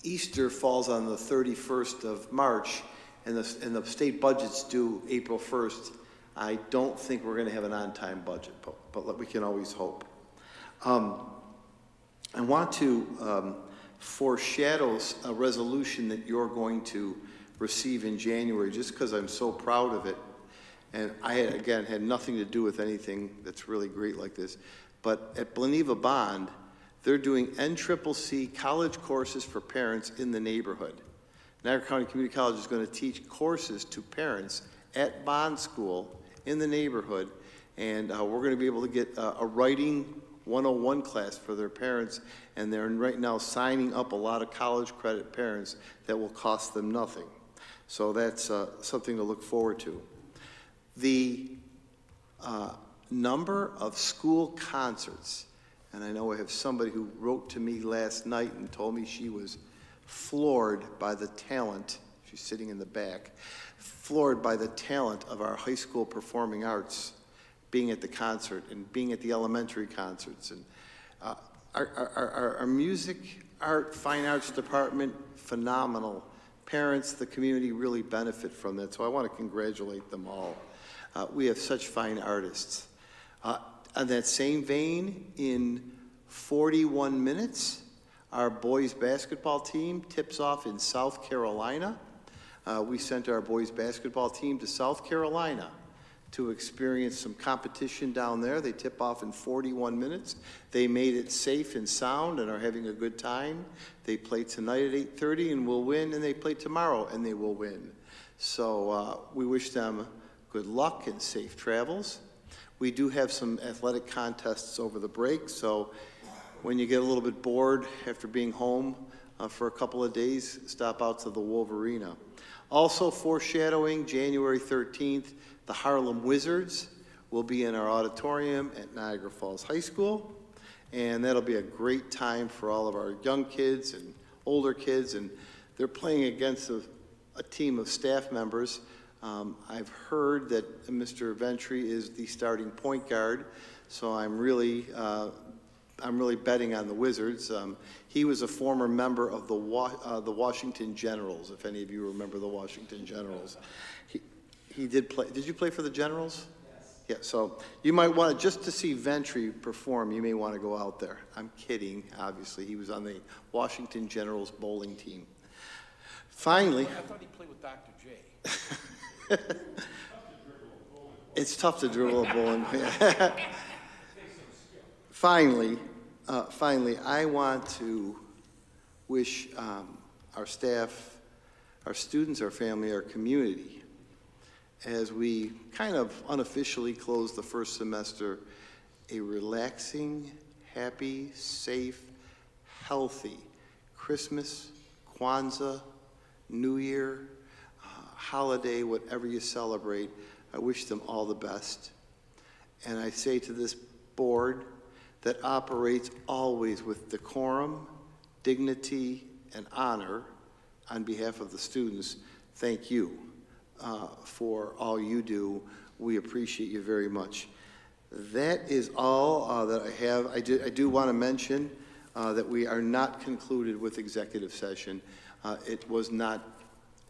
Easter falls on the 31st of March, and the state budget's due April 1st, I don't think we're going to have an on-time budget, but we can always hope. I want to foreshadow a resolution that you're going to receive in January, just because I'm so proud of it. And I, again, had nothing to do with anything that's really great like this. But at Bleneva Bond, they're doing NCCC college courses for parents in the neighborhood. Niagara County Community College is going to teach courses to parents at Bond School in the neighborhood, and we're going to be able to get a writing 101 class for their parents, and they're right now signing up a lot of college credit parents that will cost them nothing. So that's something to look forward to. The number of school concerts, and I know I have somebody who wrote to me last night and told me she was floored by the talent, she's sitting in the back, floored by the talent of our high school performing arts, being at the concert and being at the elementary concerts. And our music, art, fine arts department, phenomenal. Parents, the community really benefit from that, so I want to congratulate them all. We have such fine artists. On that same vein, in 41 minutes, our boys basketball team tips off in South Carolina. We sent our boys basketball team to South Carolina to experience some competition down there. They tip off in 41 minutes. They made it safe and sound and are having a good time. They play tonight at 8:30 and will win, and they play tomorrow and they will win. So we wish them good luck and safe travels. We do have some athletic contests over the break, so when you get a little bit bored after being home for a couple of days, stop out to the Wolverina. Also foreshadowing January 13th, the Harlem Wizards will be in our auditorium at Niagara Falls High School, and that'll be a great time for all of our young kids and older kids, and they're playing against a team of staff members. I've heard that Mr. Ventry is the starting point guard, so I'm really betting on the Wizards. He was a former member of the Washington Generals, if any of you remember the Washington Generals. He did play. Did you play for the Generals? Yes. Yeah, so you might want to, just to see Ventry perform, you may want to go out there. I'm kidding, obviously. He was on the Washington Generals bowling team. Finally. I thought he played with Dr. J. It's tough to dribble a bowling. Finally, I want to wish our staff, our students, our family, our community, as we kind of unofficially close the first semester, a relaxing, happy, safe, healthy Christmas, Kwanzaa, New Year, holiday, whatever you celebrate. I wish them all the best. And I say to this board that operates always with decorum, dignity, and honor on behalf of the students, thank you for all you do. We appreciate you very much. That is all that I have. I do want to mention that we are not concluded with executive session. It was not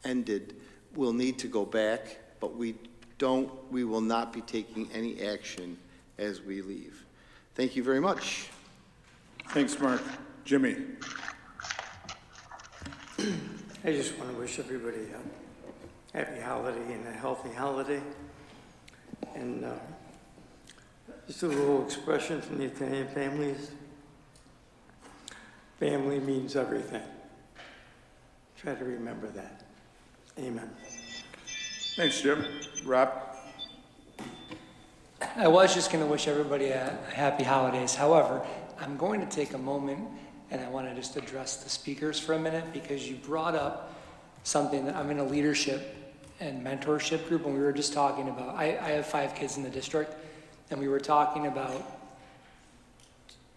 ended. We'll need to go back, but we will not be taking any action as we leave. Thank you very much. Thanks, Mark. Jimmy. I just want to wish everybody happy holiday and a healthy holiday. And just a little expression from the Italian families. Family means everything. Try to remember that. Amen. Thanks, Jim. Rob? I was just going to wish everybody a happy holidays. However, I'm going to take a moment and I want to just address the speakers for a minute, because you brought up something that I'm in a leadership and mentorship group, and we were just talking about, I have 5 kids in the district, and we were talking about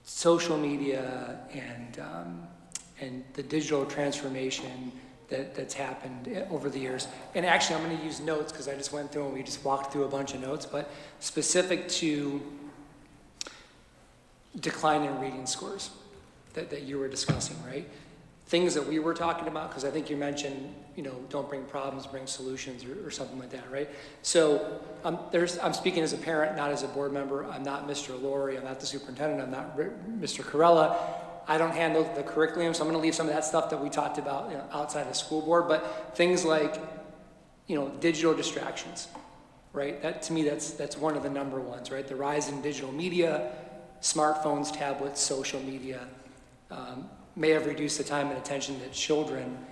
social media and the digital transformation that's happened over the years. And actually, I'm going to use notes because I just went through and we just walked through a bunch of notes, but specific to decline in reading scores that you were discussing, right? Things that we were talking about, because I think you mentioned, don't bring problems, bring solutions, or something like that, right? So I'm speaking as a parent, not as a board member. I'm not Mr. Laurie, I'm not the superintendent, I'm not Mr. Corella. I don't handle the curriculum, so I'm gonna leave some of that stuff that we talked about outside of school board, but things like, digital distractions, right? That, to me, that's one of the number ones, right? The rise in digital media, smartphones, tablets, social media, may have reduced the time and attention that children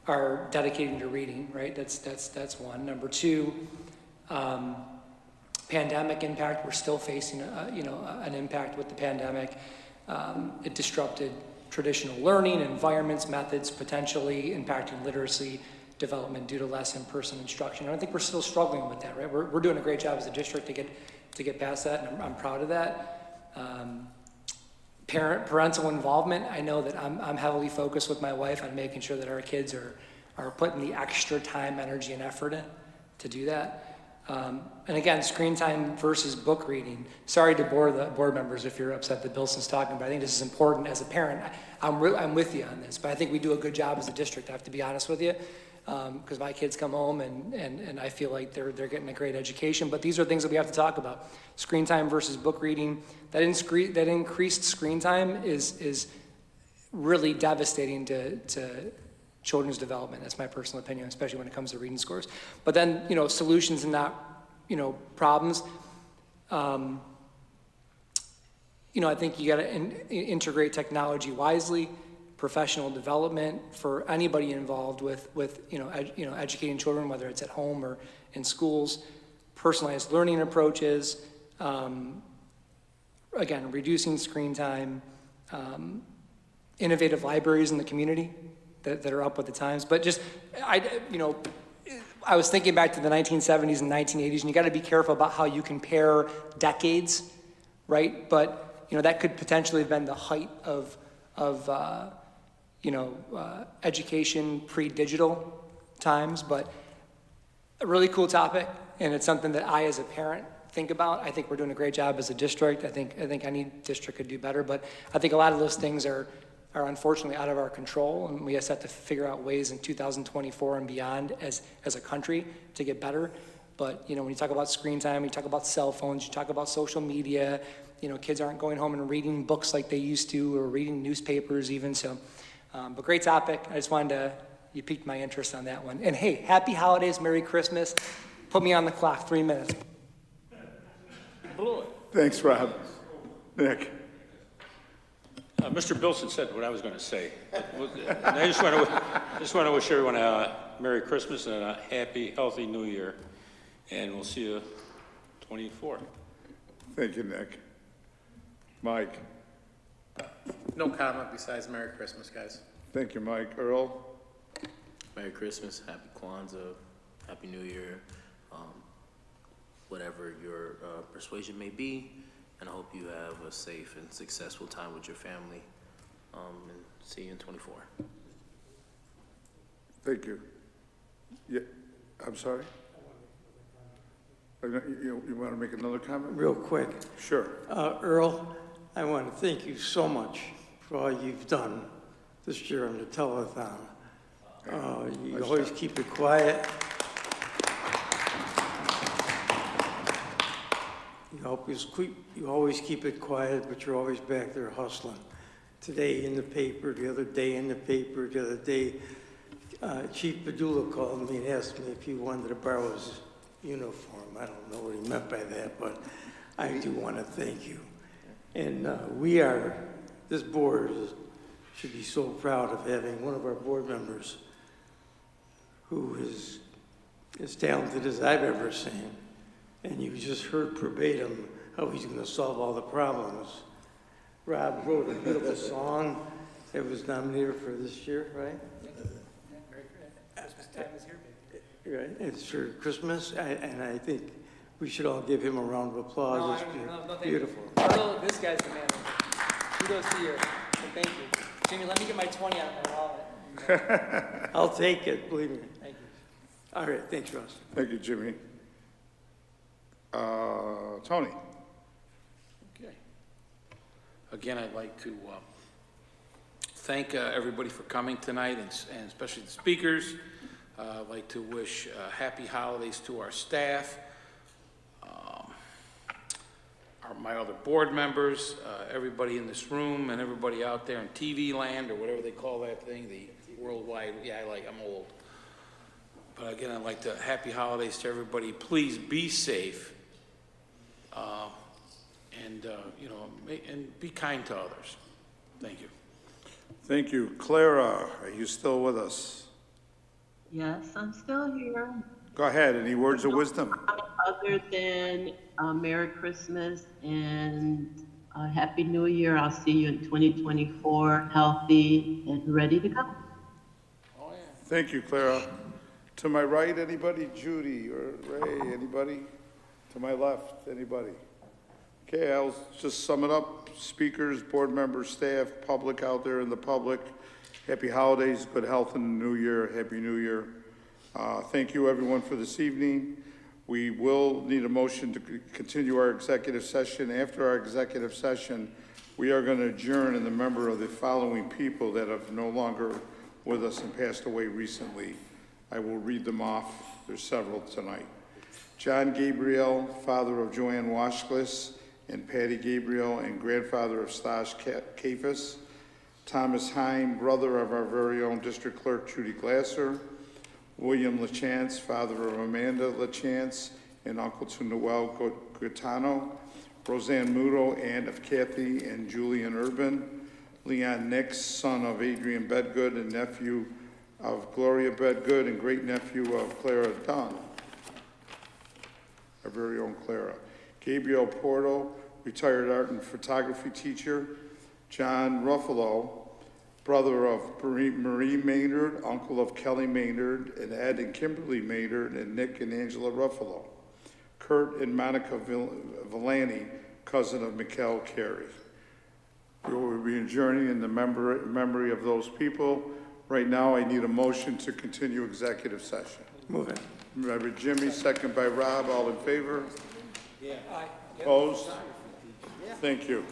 are dedicating to reading, right? That's one. Number 2, pandemic impact. We're still facing an impact with the pandemic. It disrupted traditional learning, environments, methods, potentially impacting literacy development due to less in-person instruction. And I think we're still struggling with that, right? We're doing a great job as a district to get past that, and I'm proud of that. Parental involvement. I know that I'm heavily focused with my wife on making sure that our kids are putting the extra time, energy, and effort in to do that. And again, screen time versus book reading. Sorry to bore the board members if you're upset that Bilson's talking, but I think this is important as a parent. I'm with you on this, but I think we do a good job as a district, I have to be honest with you, because my kids come home and I feel like they're getting a great education, but these are things that we have to talk about. Screen time versus book reading. That increased screen time is really devastating to children's development. That's my personal opinion, especially when it comes to reading scores. But then, solutions and not, problems. I think you got to integrate technology wisely, professional development for anybody involved with educating children, whether it's at home or in schools, personalized learning approaches, again, reducing screen time, innovative libraries in the community that are up with the times. But just, I was thinking back to the 1970s and 1980s, and you got to be careful about how you compare decades, right? But, that could potentially have been the height of education pre-digital times, but a really cool topic, and it's something that I, as a parent, think about. I think we're doing a great job as a district. I think any district could do better, but I think a lot of those things are unfortunately out of our control, and we just have to figure out ways in 2024 and beyond as a country to get better. But, when you talk about screen time, you talk about cell phones, you talk about social media, kids aren't going home and reading books like they used to, or reading newspapers even, so. But great topic. I just wanted you piqued my interest on that one. And hey, happy holidays, Merry Christmas. Put me on the clock, 3 minutes. Thanks, Rob. Nick? Mr. Bilson said what I was going to say. And I just want to wish everyone a Merry Christmas and a happy, healthy New Year. And we'll see you 24. Thank you, Nick. Mike? No comment besides Merry Christmas, guys. Thank you, Mike. Earl? Merry Christmas, Happy Kwanzaa, Happy New Year, whatever your persuasion may be, and I hope you have a safe and successful time with your family, and see you in 24. Thank you. Yeah, I'm sorry? You want to make another comment? Real quick. Sure. Earl, I want to thank you so much for all you've done this year on the telethon. You always keep it quiet. You always keep it quiet, but you're always back there hustling. Today in the paper, the other day in the paper, the other day Chief Padula called me and asked me if he wanted to borrow his uniform. I don't know what he meant by that, but I do want to thank you. And this board should be so proud of having one of our board members who is as talented as I've ever seen. And you just heard verbatim how he's going to solve all the problems. Rob wrote a beautiful song that was nominated for this year, right? Christmas time is here, baby. Right, it's for Christmas, and I think we should all give him a round of applause. No, It's thank beautiful. you. Oh, this guy's the man. Kudos to you. And thank you. Jimmy, let me get my 20 out of my wallet. I'll take it, believe me. Thank you. All right, thanks, Russ. Thank you, Jimmy. Tony? Okay. Again, I'd like to thank everybody for coming tonight, and especially the speakers. I'd like to wish happy holidays to our staff, my other board members, everybody in this room, and everybody out there in TV land, or whatever they call that thing, the worldwide, I'm old. But again, I'd like to, happy holidays to everybody. Please be safe, and be kind to others. Thank you. Thank you. Clara, are you still with us? Yes, I'm still here. Go ahead, any words of wisdom? Other than Merry Christmas and Happy New Year, I'll see you in 2024, healthy and ready to go. Oh, yeah. Thank you, Clara. To my right, anybody? Judy or Ray, anybody? To my left, anybody? Okay, I'll just sum it up. Speakers, board members, staff, public out there in the public, happy holidays, good health in the new year, happy new year. Thank you, everyone, for this evening. We will need a motion to continue our executive session. After our executive session, we are going to adjourn in the member of the following people that are no longer with us and passed away recently. I will read them off. There's several tonight. John Gabriel, father of Joanne Washcliffe and Patty Gabriel, and grandfather of Staj Kafis. Thomas Hine, brother of our very own district clerk, Judy Glasser. William LaChance, father of Amanda LaChance, and uncle to Noel Gaetano. Roseanne Muto, aunt of Kathy and Julian Urban. Leon Nix, son of Adrian Bedgood and nephew of Gloria Bedgood and great-nephew of Clara Dunn, our very own Clara. Gabriel Porto, retired art and photography teacher. John Ruffalo, brother of Marie Maynard, uncle of Kelly Maynard, and Ed and Kimberly Maynard, and Nick and Angela Ruffalo. Kurt and Monica Villani, cousin of Mikkel Carey. We will be adjourning in the memory of those people. Right now, I need a motion to continue executive session. Move it. Member Jimmy, second by Rob. All in favor? Yeah. Aye. Opposed? Thank you.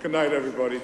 Good night, everybody.